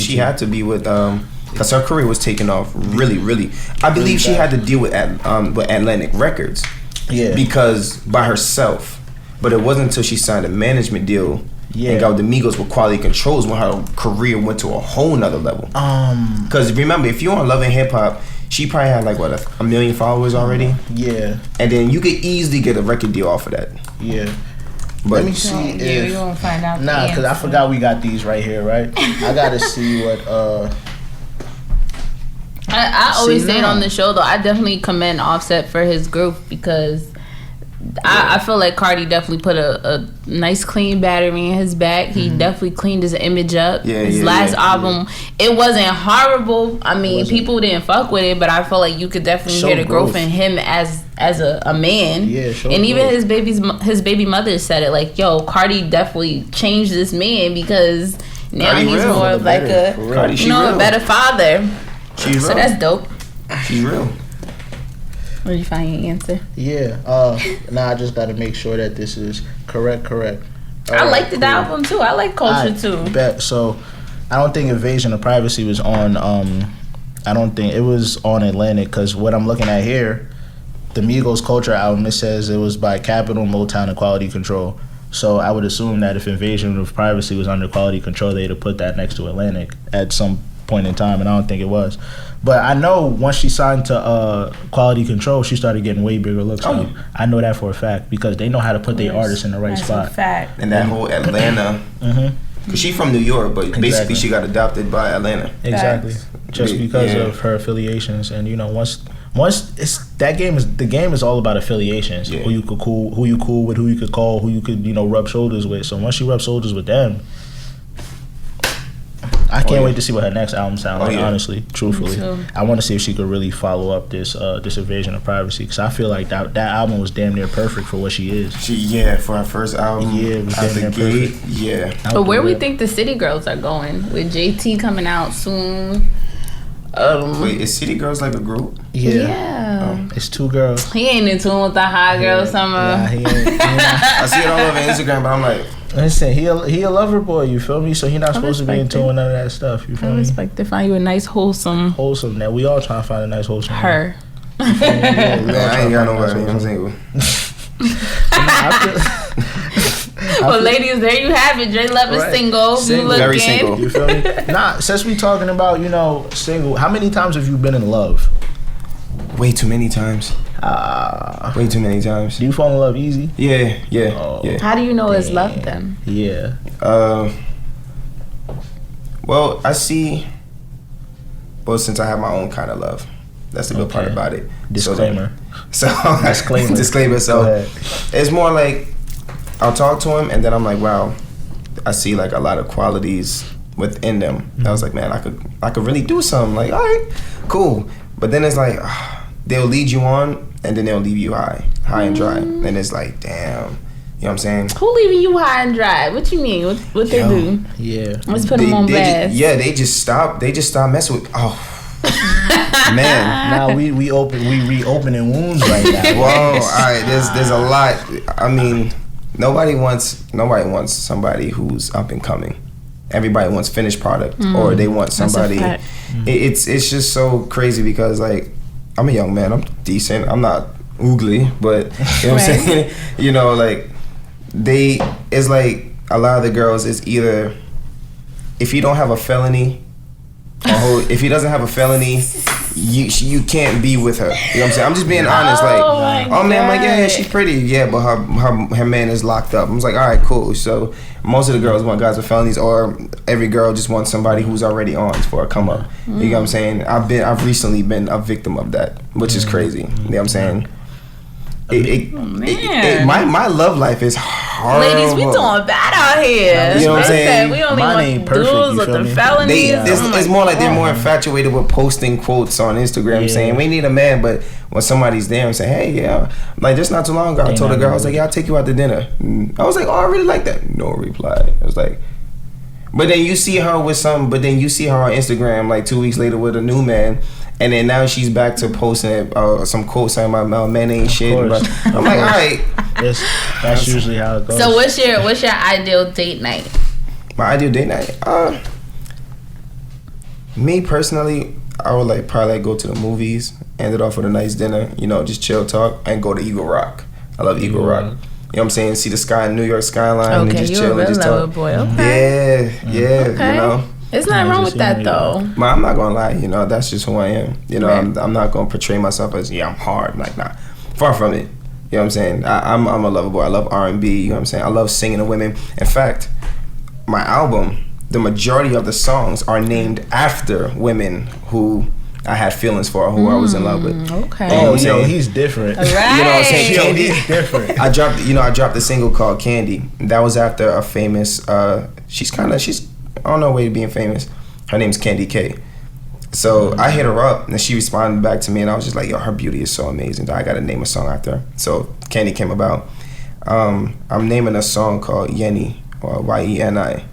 she had to be with because her career was taking off really. I believe she had to deal with Atlantic Records. Yeah. Because by herself. But it wasn't until she signed a management deal and got with the Migos with Quality Controls when her career went to a whole nother level. Because remember, if you're on Love and Hip Hop, she probably had like what, a million followers already. Yeah. And then you could easily get a record deal off of that. Yeah. But let me see if you won't find out. Nah, because I forgot we got these right here, right? I gotta see what. I always say it on the show though. I definitely commend Offset for his growth because I feel like Cardi definitely put a nice clean battery in his back. He definitely cleaned his image up. His last album, it wasn't horrible. I mean, people didn't fuck with it, but I feel like you could definitely hear the growth in him as a man. Yeah, sure. And even his baby mother said it like, yo, Cardi definitely changed this man because now Cardi he's real. more of like a better father. She's real. So that's dope. She's real. Where did you find your answer? Yeah. Now I just got to make sure that this is correct. I liked the album too. I like Culture too. Bet. So I don't think Invasion of Privacy was on. I don't think it was on Atlantic because what I'm looking at here, the Migos Culture album, it says it was by Capitol, Motown, and Quality Control. So I would assume that if Invasion of Privacy was under Quality Control, they'd have put that next to Atlantic at some point in time, and I don't think it was. But I know once she signed to Quality Control, she started getting way bigger looks. Oh. I know that for a fact because they know how to put their artists in the right That's spot. a fact. And that whole Atlanta, because she's from New York, but basically she got adopted by Atlanta. Exactly, just because of her affiliations, and once it's the game is all about affiliations. Yeah. Who you cool with, who you could call, who you could rub shoulders with. So once she rubs shoulders with them, I can't wait to see what her next album sounds like. Honestly, truthfully, I want to see if she could really follow up this Invasion of Privacy, because I feel like that album was damn near perfect for what she is. For her first album, it was damn near perfect. Yeah. But where we think the City Girls are going with JT coming out soon? Wait, is City Girls like a group? Yeah. It's two girls. He ain't in tune with the hot girl summer. Yeah, he ain't. I see it all over Instagram, but I'm like, listen, he a lover boy, you feel me? So he not supposed to be in tune with none of that stuff, you feel I me? respect to find you a nice wholesome. Now we all trying to find a nice wholesome Her. Yeah, I ain't got nobody. I'm single. Well, ladies, there you have it. Dre-Luv is single. You looking. Very single. You feel me? Since we talking about single, how many times have you been in love? Way too many times. Way too many times. Do you fall in love easy? Yeah. How do you know it's love then? Yeah. Well, I see. Well, since I have my own kind of love, that's the good part about it. Disclaimer. Disclaimer. So it's more like I'll talk to him, and then I'm like, wow, I see like a lot of qualities within them. Mm-hmm. I was like, man, I could really do something. Like, all right, cool. But then it's like they'll lead you on, and then they'll leave you high and dry. And it's like, damn, you know what I'm saying? Who leaving you high and dry? What you mean? What they do? Yeah, let's put them on blast. They just stop messing with. Oh. Man, now we reopening wounds right now. Whoa, all right. There's a lot. I mean, nobody wants somebody who's up and coming. Everybody wants finished product, or they want somebody. It's just so crazy because like I'm a young man. I'm decent. I'm not oogly, but you know what I'm saying. Like it's like a lot of the girls is either if you don't have a felony. If he doesn't have a felony, you can't be with her. You know what I'm saying? I'm just being honest. Like, man, I'm like, yeah, she's pretty. Yeah, but her man is locked up. I was like, all right, cool. So most of the girls want guys with felonies, or every girl just wants somebody who's already on for a come up. You know what I'm saying? I've recently been a victim of that, which is crazy. You know what I'm saying? My love life is horrible. Ladies, we doing bad out here. You know what I'm saying? We only want dudes with the felonies. It's more like they're more infatuated with posting quotes on Instagram saying, we need a man, but when somebody's there and say, hey, yeah. Like just not too long ago, I told a girl, I was like, yeah, I'll take you out to dinner. I was like, oh, I really like that. No reply. I was like, but then you see her on Instagram like 2 weeks later with a new man. And then now she's back to posting some quotes saying my man ain't shit. But I'm like, all right. That's usually how it goes. So what's your ideal date night? My ideal date night? Me personally, I would probably go to the movies, end it off with a nice dinner, just chill talk, and go to Eagle Rock. I love Eagle Rock. You know what I'm saying? See the New York skyline, and just chill and just talk. Boy. Okay. Yeah, okay. There's nothing wrong with that though. I'm not gonna lie, that's just who I am. I'm not gonna portray myself as I'm hard. Like nah, far from it. You know what I'm saying? I'm a lover boy. I love R&B. You know what I'm saying? I love singing to women. In fact, my album, the majority of the songs are named after women who I had feelings for, or who I was in love with. Okay. You know what I'm saying? He's different. Right. You know what I'm saying? Candy. He's different. I dropped a single called Candy. That was after a famous. She's on her way to being famous. Her name's Candy Kayy. So I hit her up and she responded back to me, and I was just like, yo, her beauty is so amazing. I gotta name a song after her. So Candy came about. I'm naming a song called Yeni, or Yeni,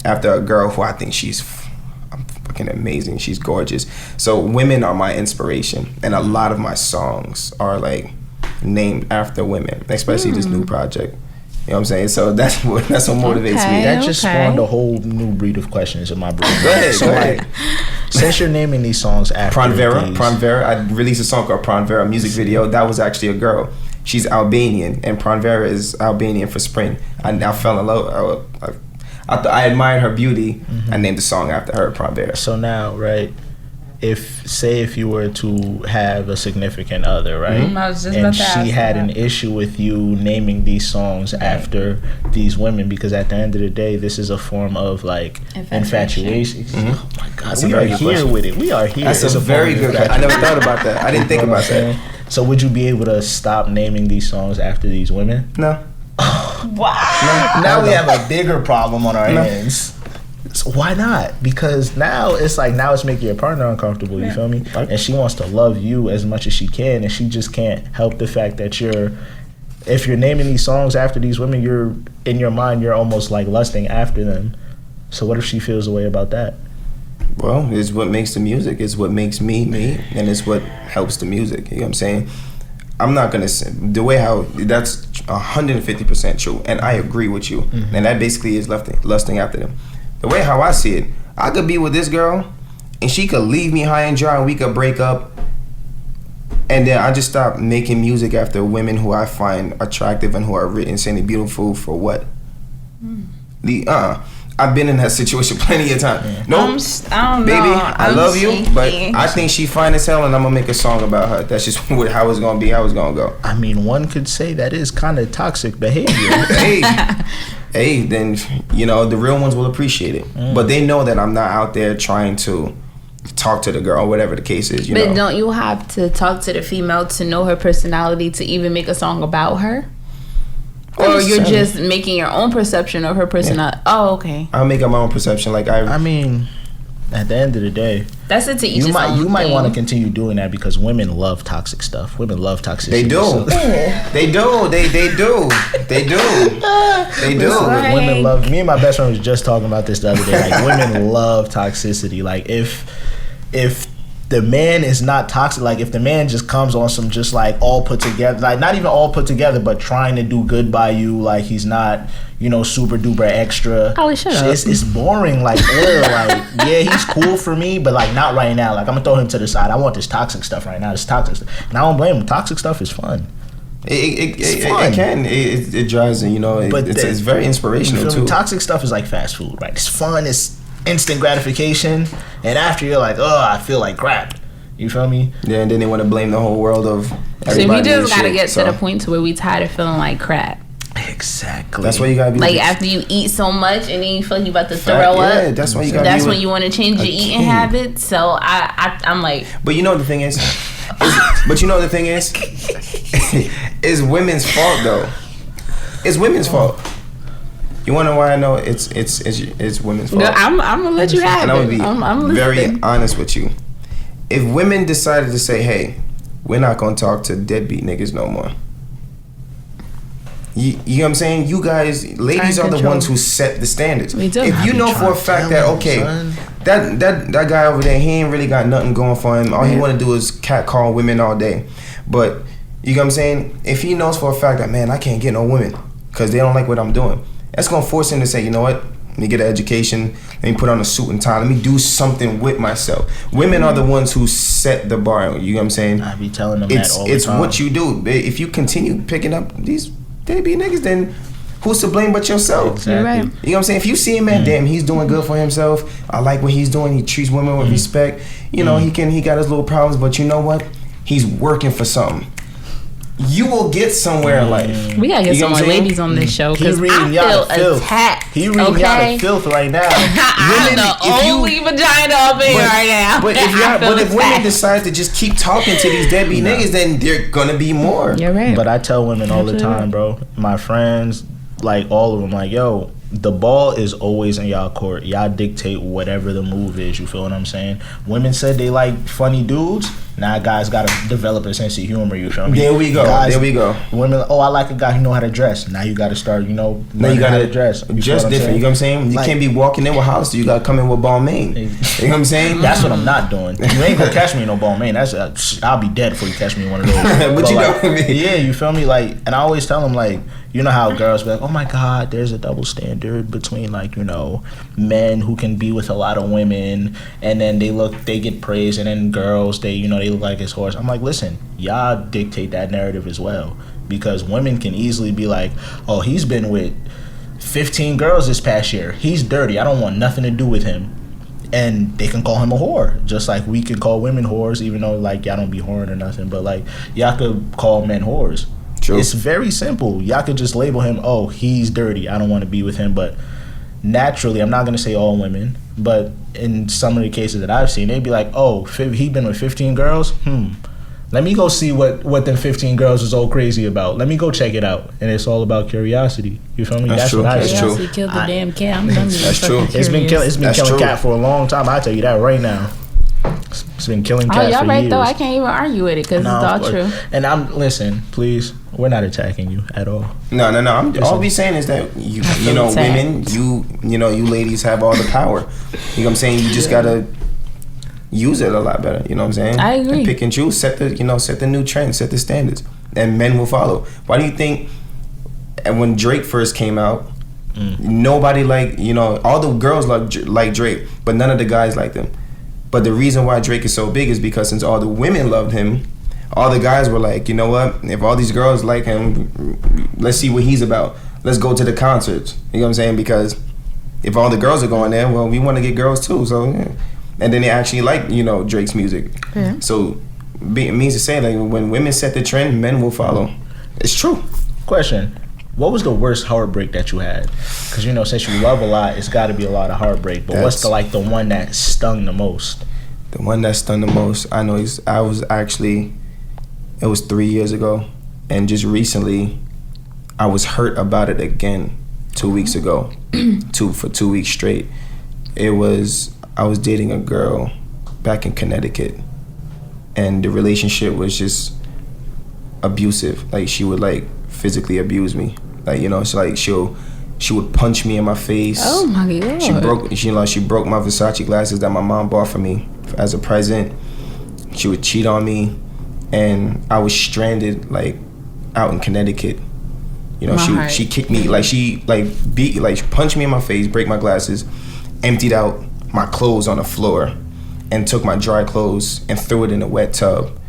after a girl who I think she's fucking amazing. She's gorgeous. So women are my inspiration, and a lot of my songs are like named after women, especially this new project. You know what I'm saying? So that's what motivates me. That just spawned a whole new breed of questions in my brain. Go ahead, so like, since you're naming these songs after Pranvera, I released a song called Pranvera, music video. That was actually a girl. she's Albanian, and Pranvera is Albanian for spring. I fell in love. I admired her beauty. I named the song after her, Pranvera. So now, right, if you were to have a significant other, right, I was just and about to ask she had that. an issue with you naming these songs after these women, because at the end of the day, this is a form of like infatuation. Oh my God, That's a we are very good here question. with it. We are here. That's It's a very form of good question. I never thought about that. I didn't think You know about what I'm that. saying? So would you be able to stop naming these songs after these women? No. Wow. Now we have a bigger problem on our hands. So why not? Because now it's making your partner uncomfortable. You feel me? And she wants to love you as much as she can, and she just can't help the fact that if you're naming these songs after these women, you're in your mind, you're almost like lusting after them. So what if she feels a way about that? Well, it's what makes the music. It's what makes me, and it's what helps the music. You know what I'm saying? I'm not gonna say the way how that's 150% true, and I agree with you. And that basically is lusting after them. The way how I see it, I could be with this girl, and she could leave me high and dry, and we could break up, and then I just stop making music after women who I find attractive and who are insanely beautiful. For what? I've been in that situation plenty of times. Nope. I don't know. Baby, I love you, shaky. but I think she fine as hell, and I'm gonna make a song about her. That's just how it's gonna be, how it's gonna go. I mean, one could say that is kind of toxic behavior. hey, then the real ones will appreciate it, but they know that I'm not out there trying to talk to the girl, whatever the case is. But don't you have to talk to the female to know her personality to even make a song about her? Or you're just making your own perception of her personality? Yeah. Oh, okay. I'll make up my own perception. I mean, at the end of the day, that's it. To each you might want to continue doing that because women love toxic stuff. Women love toxicity. They do. So. They do. They do. Women love. Me and my best friend was just talking about this the other day. Like, women love toxicity. Like, if the man is not toxic, like if the man just comes on some just like all put together, like not even all put together, but trying to do good by you, like he's not, super duper extra. Oh, shut up. It's boring. Like, like, yeah, he's cool for me, but like not right now. Like, I'm gonna throw him to the side. I want this toxic stuff right now. This toxic stuff. And I don't blame him. Toxic stuff is fun. It can. It drives it. But it's very inspirational too. Toxic stuff is like fast food, right? It's fun. It's instant gratification, and after you're like, oh, I feel like crap. You feel me? Yeah, and then they want to blame the whole world of everybody. So we just gotta get to the point to where we tired of feeling like crap. Exactly. That's why you gotta be like after you eat so much and then you feel like you about to throw up. Yeah, that's why you gotta. That's when you want to change your eating habits. So I'm like. But the thing is, it's women's fault though. It's women's fault. You wanna know why I know it's women's fault? I'm gonna let you have it. And I'm gonna be very honest with you. If women decided to say, "Hey, we're not gonna talk to deadbeat niggas no more," you know what I'm saying? You guys, ladies are the ones who set the standards. We do. If you know for a fact that that guy over there, he ain't really got nothing going for him. All he want to do is catcall women all day. But you know what I'm saying? If he knows for a fact that, man, I can't get no women because they don't like what I'm doing, that's gonna force him to say, you know what? Let me get an education. Let me put on a suit and tie. Let me do something with myself. Women are the ones who set the bar. You know what I'm saying? I be telling them that all the time. It's what you do. If you continue picking up these deadbeat niggas, then who's to blame but yourself? Exactly. Right. You know what I'm saying? If you see him, man, damn, he's doing good for himself. I like what he's doing. He treats women with respect. He got his little problems, but you know what? He's working for something. You will get somewhere in life. We gotta get some more ladies on this show because I feel attacked. He reading y'all the filth right now. I'm the only vagina up in right now. But if women decide to just keep talking to these deadbeat niggas, then they're gonna be more. You're right. But I tell women all the time, bro. My friends, like all of them, like, yo, the ball is always in y'all court. Y'all dictate whatever the move is. You feel what I'm saying? Women said they like funny dudes. Now guys gotta develop a sense of humor. You feel me? There we go. Women, I like a guy who know how to dress. Now you gotta start, learning how to dress. Dress different. You know what I'm saying? You can't be walking in with Hollister. You gotta come in with Balmain. You know what I'm saying? That's what I'm not doing. You ain't gonna catch me in no Balmain. That's I'll be dead before you catch me in one of those. But you know what I mean? Yeah, you feel me? Like, and I always tell them, like, you know how girls be like, oh my God, there's a double standard between, like, men who can be with a lot of women, and then they get praised, and then girls, they look like his horse. I'm like, listen, y'all dictate that narrative as well. because women can easily be like, oh, he's been with 15 girls this past year. He's dirty. I don't want nothing to do with him. And they can call him a whore, just like we can call women whores, even though like y'all don't be whoring or nothing. But like y'all could call men whores. True. It's very simple. Y'all could just label him, oh, he's dirty, I don't want to be with him. But naturally, I'm not gonna say all women, but in some of the cases that I've seen, they'd be like, oh, he been with 15 girls. Let me go see what them 15 girls is all crazy about. Let me go check it out. And it's all about curiosity. You feel me? That's true. What I That's see. true. Killed the damn cat. I'm done with That's true. It's been killing cat for a long time. I tell you that right now. It's been killing cat for years. Oh, y'all right though. I can't even argue with it because it's all true. And listen, please, we're not attacking you at all. No. All we saying is that you know, women, you ladies have all the power. You know what I'm saying? You just gotta use it a lot better. You know what I'm saying? I agree. And pick and choose. Set the new trend. Set the standards, and men will follow. Why do you think? And when Drake first came out, nobody all the girls like Drake, but none of the guys liked him. But the reason why Drake is so big is because since all the women loved him, all the guys were like, you know what? If all these girls like him, let's see what he's about. Let's go to the concerts. You know what I'm saying? Because if all the girls are going there, well, we want to get girls too. So, yeah. And then they actually like, Drake's music. Yeah. So it means to say, like, when women set the trend, men will follow. It's true. Question. What was the worst heartbreak that you had? Because, since you love a lot, it's got to be a lot of heartbreak. But what's the one that stung the most? The one that stung the most, I know it was 3 years ago. And just recently, I was hurt about it again 2 weeks ago. For 2 weeks straight. I was dating a girl back in Connecticut. And the relationship was just abusive. Like, she would, physically abuse me. It's like she would punch me in my face. Oh my God. She broke my Versace glasses that my mom bought for me as a present. She would cheat on me, and I was stranded out in Connecticut. She kicked me, punched me in my face, break my glasses, emptied out my clothes on the floor, and took my dry clothes and threw it in a wet tub,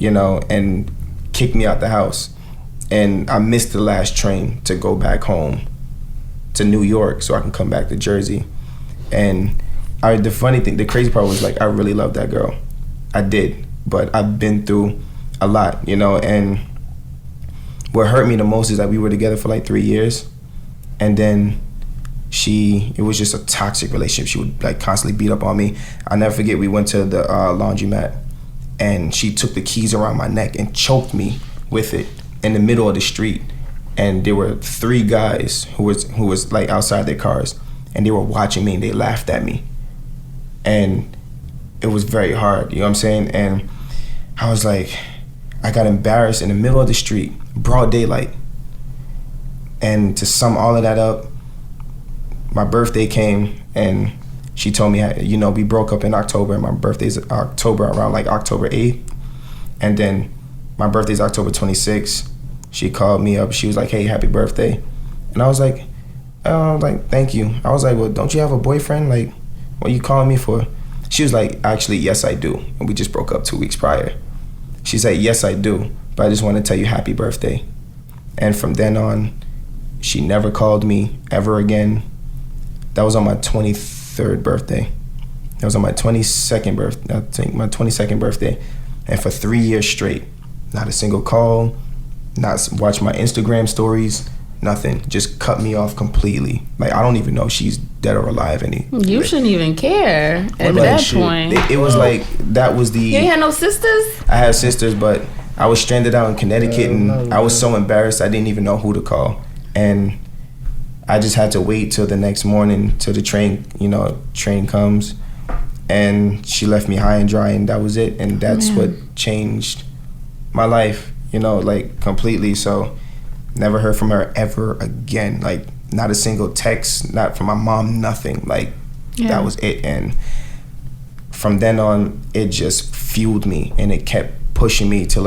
and kicked me out the house. And I missed the last train to go back home to New York so I can come back to Jersey. And the crazy part was, I really loved that girl. I did, but I've been through a lot, and what hurt me the most is that we were together for 3 years, and then it was just a toxic relationship. She would constantly beat up on me. I'll never forget, we went to the laundromat, and she took the keys around my neck and choked me with it in the middle of the street. And there were 3 guys who was outside their cars, and they were watching me and they laughed at me. And it was very hard, you know what I'm saying? And I was I got embarrassed in the middle of the street, broad daylight. And to sum all of that up, my birthday came, and she told me, we broke up in October, and my birthday's October, around October 8th. And then my birthday's October 26th. She called me up. She was like, hey, happy birthday. And I was like, thank you. I was like, well, don't you have a boyfriend? What are you calling me for? She was like, actually, yes, I do. And we just broke up 2 weeks prior. She said, yes, I do. But I just want to tell you happy birthday. And from then on, she never called me ever again. That was on my 23rd birthday. That was on my 22nd birthday. I think my 22nd birthday. And for 3 years straight, not a single call, not watch my Instagram stories, nothing. Just cut me off completely. I don't even know if she's dead or alive. You shouldn't even care at that point. It was that was the... You ain't had no sisters? I had sisters, but I was stranded out in Connecticut, and I was so embarrassed I didn't even know who to call. And I just had to wait till the next morning till the train comes. And she left me high and dry, and that was it. And that's what changed my life, completely. So never heard from her ever again. Not a single text, not from my mom, nothing. That was it. And from then on, it just fueled me, and it kept pushing me to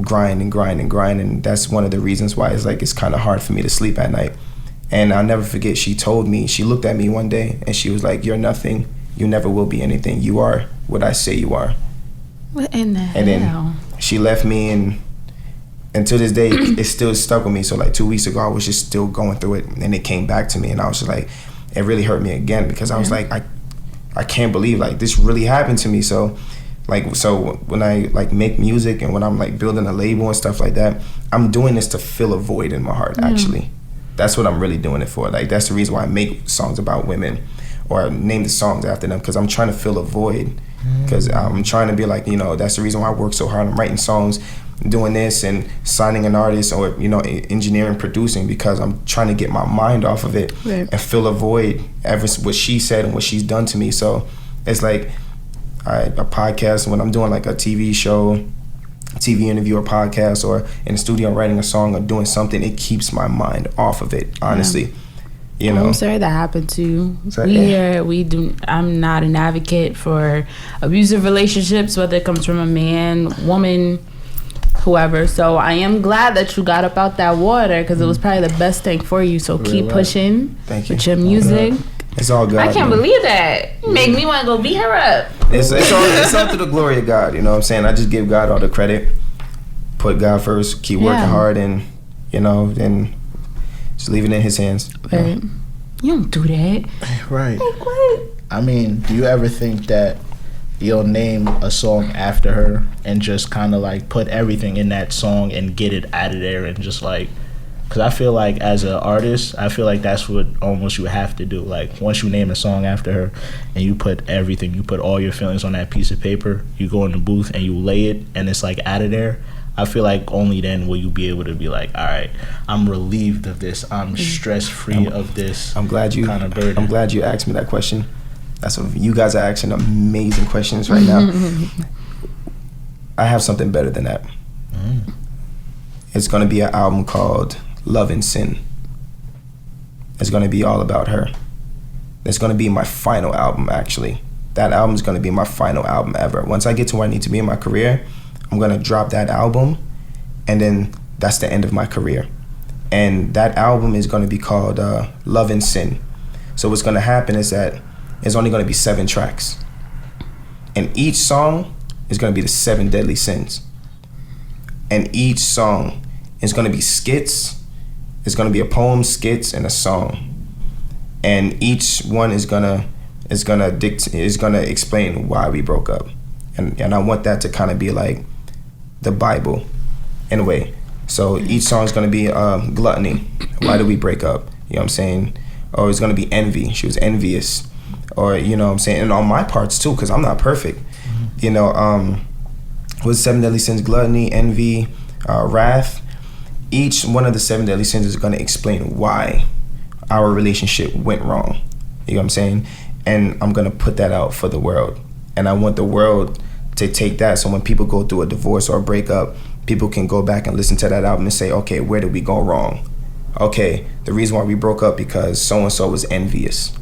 grind and grind and grind. And that's one of the reasons why it's kind of hard for me to sleep at night. And I'll never forget, she looked at me one day and she was like, you're nothing. You never will be anything. You are what I say you are. What in the hell? And then she left me, and And to this day, it's still stuck with me. So like 2 weeks ago, I was just still going through it, and it came back to me, and I was just like, it really hurt me again, because I was like, I can't believe like this really happened to me. So when I like make music and when I'm like building a label and stuff like that, I'm doing this to fill a void in my heart. Actually, that's what I'm really doing it for. Like that's the reason why I make songs about women, or I name the songs after them, because I'm trying to fill a void. Because I'm trying to be like, that's the reason why I work so hard. I'm writing songs, doing this, and signing an artist, or engineering, producing, because I'm trying to get my mind off of it and fill a void ever what she said and what she's done to me. So it's like a podcast, when I'm doing like a TV show, a TV interview or podcast, or in the studio writing a song or doing something, it keeps my mind off of it, honestly. I'm sorry that happened to you. I'm not an advocate for abusive relationships, whether it comes from a man, woman, whoever. So I am glad that you got up out that water, because it was probably the best thing for you. So keep pushing with your music. It's all God. I can't believe that. You make me want to go beat her up. It's all to the glory of God. You know what I'm saying? I just give God all the credit. Put God first. Keep working hard, and then just leave it in His hands. Right. You don't do that. Right. Like what? I mean, do you ever think that you'll name a song after her and just kind of like put everything in that song and get it out of there, and just like, because I feel like as an artist, I feel like that's what almost you have to do. Like once you name a song after her and you put everything, you put all your feelings on that piece of paper, you go in the booth and you lay it, and it's like out of there, I feel like only then will you be able to be like, all right, I'm relieved of this. I'm stress free of this. I'm glad you kind of burden. I'm glad you asked me that question. That's what you guys are asking amazing questions right now. I have something better than that. It's gonna be an album called Love and Sin. It's gonna be all about her. It's gonna be my final album, actually. That album is gonna be my final album ever. Once I get to where I need to be in my career, I'm gonna drop that album, and then that's the end of my career. And that album is gonna be called Love and Sin. So what's gonna happen is that it's only gonna be 7 tracks, and each song is gonna be the 7 deadly sins. And each song is gonna be skits. It's gonna be a poem, skits, and a song. And each one is gonna explain why we broke up. And I want that to kind of be like the Bible in a way. So each song is going to be gluttony. Why did we break up? You know what I'm saying? Or it's going to be envy. She was envious. Or, you know what I'm saying? And on my parts too, because I'm not perfect. With 7 deadly sins, gluttony, envy, wrath, each one of the 7 deadly sins is going to explain why our relationship went wrong. You know what I'm saying? And I'm going to put that out for the world. And I want the world to take that, so when people go through a divorce or a breakup, people can go back and listen to that album and say, okay, where did we go wrong? Okay, the reason why we broke up because so-and-so was envious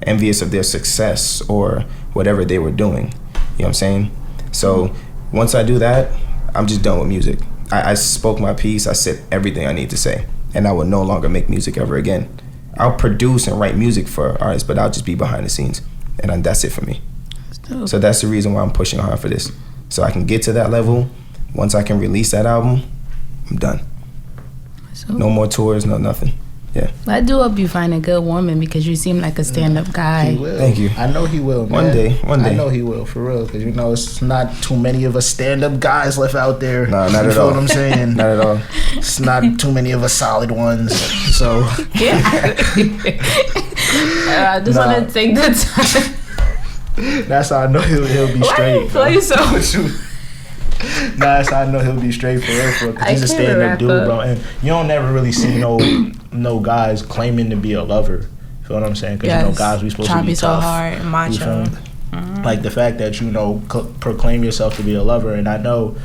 of their success or whatever they were doing. You know what I'm saying? So once I do that, I'm just done with music. I spoke my piece, I said everything I need to say, and I will no longer make music ever again. I'll produce and write music for artists, but I'll just be behind the scenes, and that's it for me. So that's the reason why I'm pushing hard for this. So I can get to that level. Once I can release that album, I'm done. No more tours, no nothing. Yeah. I do hope you find a good woman, because you seem like a stand-up guy. He will. Thank you. I know he will, man. One day. I know he will, for real, because it's not too many of us stand-up guys left out there. No, not at all. You feel what I'm saying? Not at all. It's not too many of us solid ones. So yeah. I just want to take the time. That's how I know he'll be straight. Why you play so? That's how I know he'll be straight for real, because he's a stand-up dude, bro. And you don't never really see no guys claiming to be a lover. Feel what I'm saying? Because guys, we supposed to be so tough. hard and macho. Like the fact that proclaim yourself to be a lover, and I know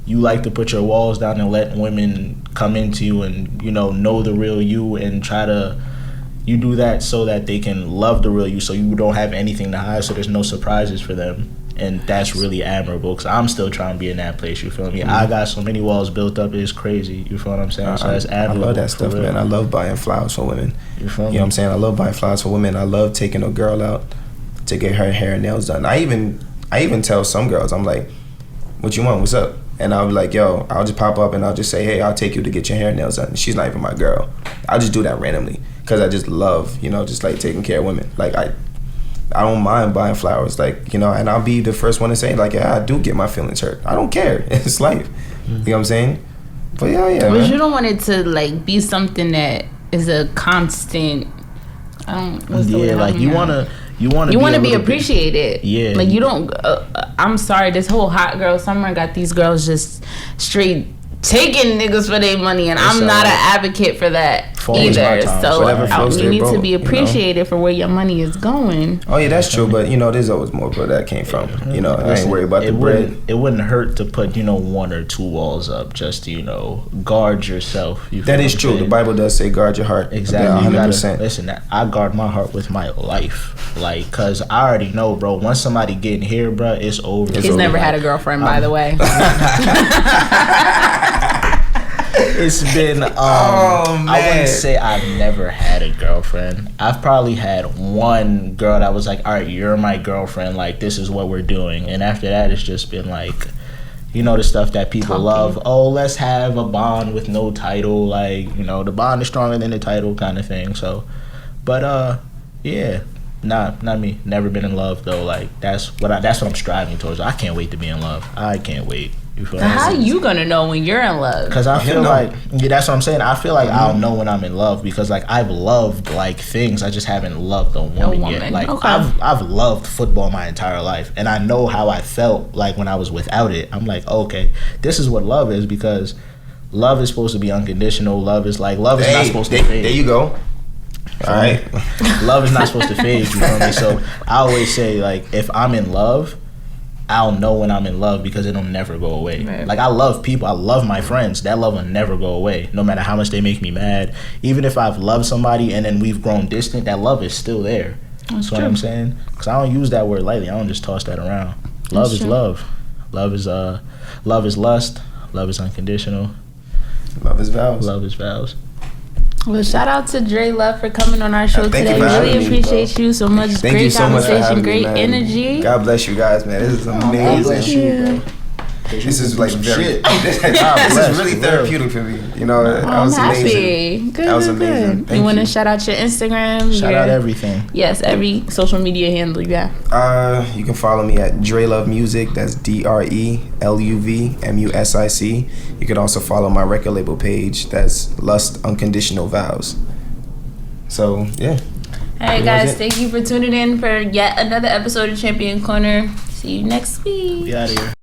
you like to put your walls down and let women come into you and know the real you, and try to. You do that so that they can love the real you, so you don't have anything to hide, so there's no surprises for them. And that's really admirable, because I'm still trying to be in that place, you feel me? I got so many walls built up, it's crazy, you feel what I'm saying? So that's admirable. I love that stuff, man. I love buying flowers for women. You feel me? You know what I'm saying? I love buying flowers for women. I love taking a girl out to get her hair and nails done. I even tell some girls, I'm like, what you want? What's up? and I'll be like, yo, I'll just pop up and I'll just say, hey, I'll take you to get your hair and nails done. She's not even my girl. I'll just do that randomly because I just love, you know, just like taking care of women. Like I don't mind buying flowers, like, you know, and I'll be the first one to say, like, yeah, I do get my feelings hurt. I don't care. It's life. You know what I'm saying? But yeah, But man. you don't want it to like be something that is a constant. Like you wanna be appreciated. Yeah. Like you don't. I'm sorry. This whole hot girl summer got these girls just straight taking niggas for their money, and I'm not an advocate for that either. So you need to be appreciated for where your money is going. Oh yeah, that's true. But you know, there's always more where that came from. You know, I ain't worried about the bread. It wouldn't hurt to put, you know, 1 or 2 walls up just to, you know, guard yourself. That is true. The Bible does say guard your heart. Exactly. 100%. Listen, I guard my heart with my life. Like, cause I already know, bro. Once somebody getting here, bro, it's over. He's never had a girlfriend, by the way. It's been I wouldn't say I've never had a girlfriend. I've probably had one girl that was like, all right, you're my girlfriend, like this is what we're doing. And after that it's just been like, you know, the stuff that people love. Oh, let's have a bond with no title, like, you know, the bond is stronger than the title kind of thing. So but yeah, not me. Never been in love though. Like that's what I'm striving towards. I can't wait to be in love. I can't wait. How you gonna know when you're in love? Because I feel like, yeah, that's what I'm saying. I feel like I'll know when I'm in love because like I've loved like things. I just haven't loved a woman yet. Like I've loved football my entire life, and I know how I felt like when I was without it. I'm like, okay, this is what love is, because love is supposed to be unconditional. Love is not supposed to fade. There you go. All right. Love is not supposed to fade. You feel me? So I always say, like, if I'm in love, I'll know when I'm in love because it'll never go away. Right. Like, I love people. I love my friends. That love will never go away, no matter how much they make me mad. Even if I've loved somebody and then we've grown distant, that love is still there. That's what I'm saying. Because I don't use that word lightly. I don't just toss that around. Love is love. Love is lust. Love is unconditional. Love is vows. Love is vows. Well, shout out to Dre-Luv for coming on our show today. Really appreciate you so much. Thank great you so conversation, much great me, energy. God bless you guys, man. This is amazing. God bless you, bro. This is like very. This is really therapeutic for me. You know, that was amazing. Good, that was amazing. You want to shout out your Instagram? Shout out everything. Yes, every social media handle. Yeah. You can follow me at Dre-Luv Music. That's DRELUVMUSIC. You can also follow my record label page. That's Lust Unconditional Vows. So yeah. Alright guys, thank you for tuning in for yet another episode of Champion Corner. See you next week. We out of here.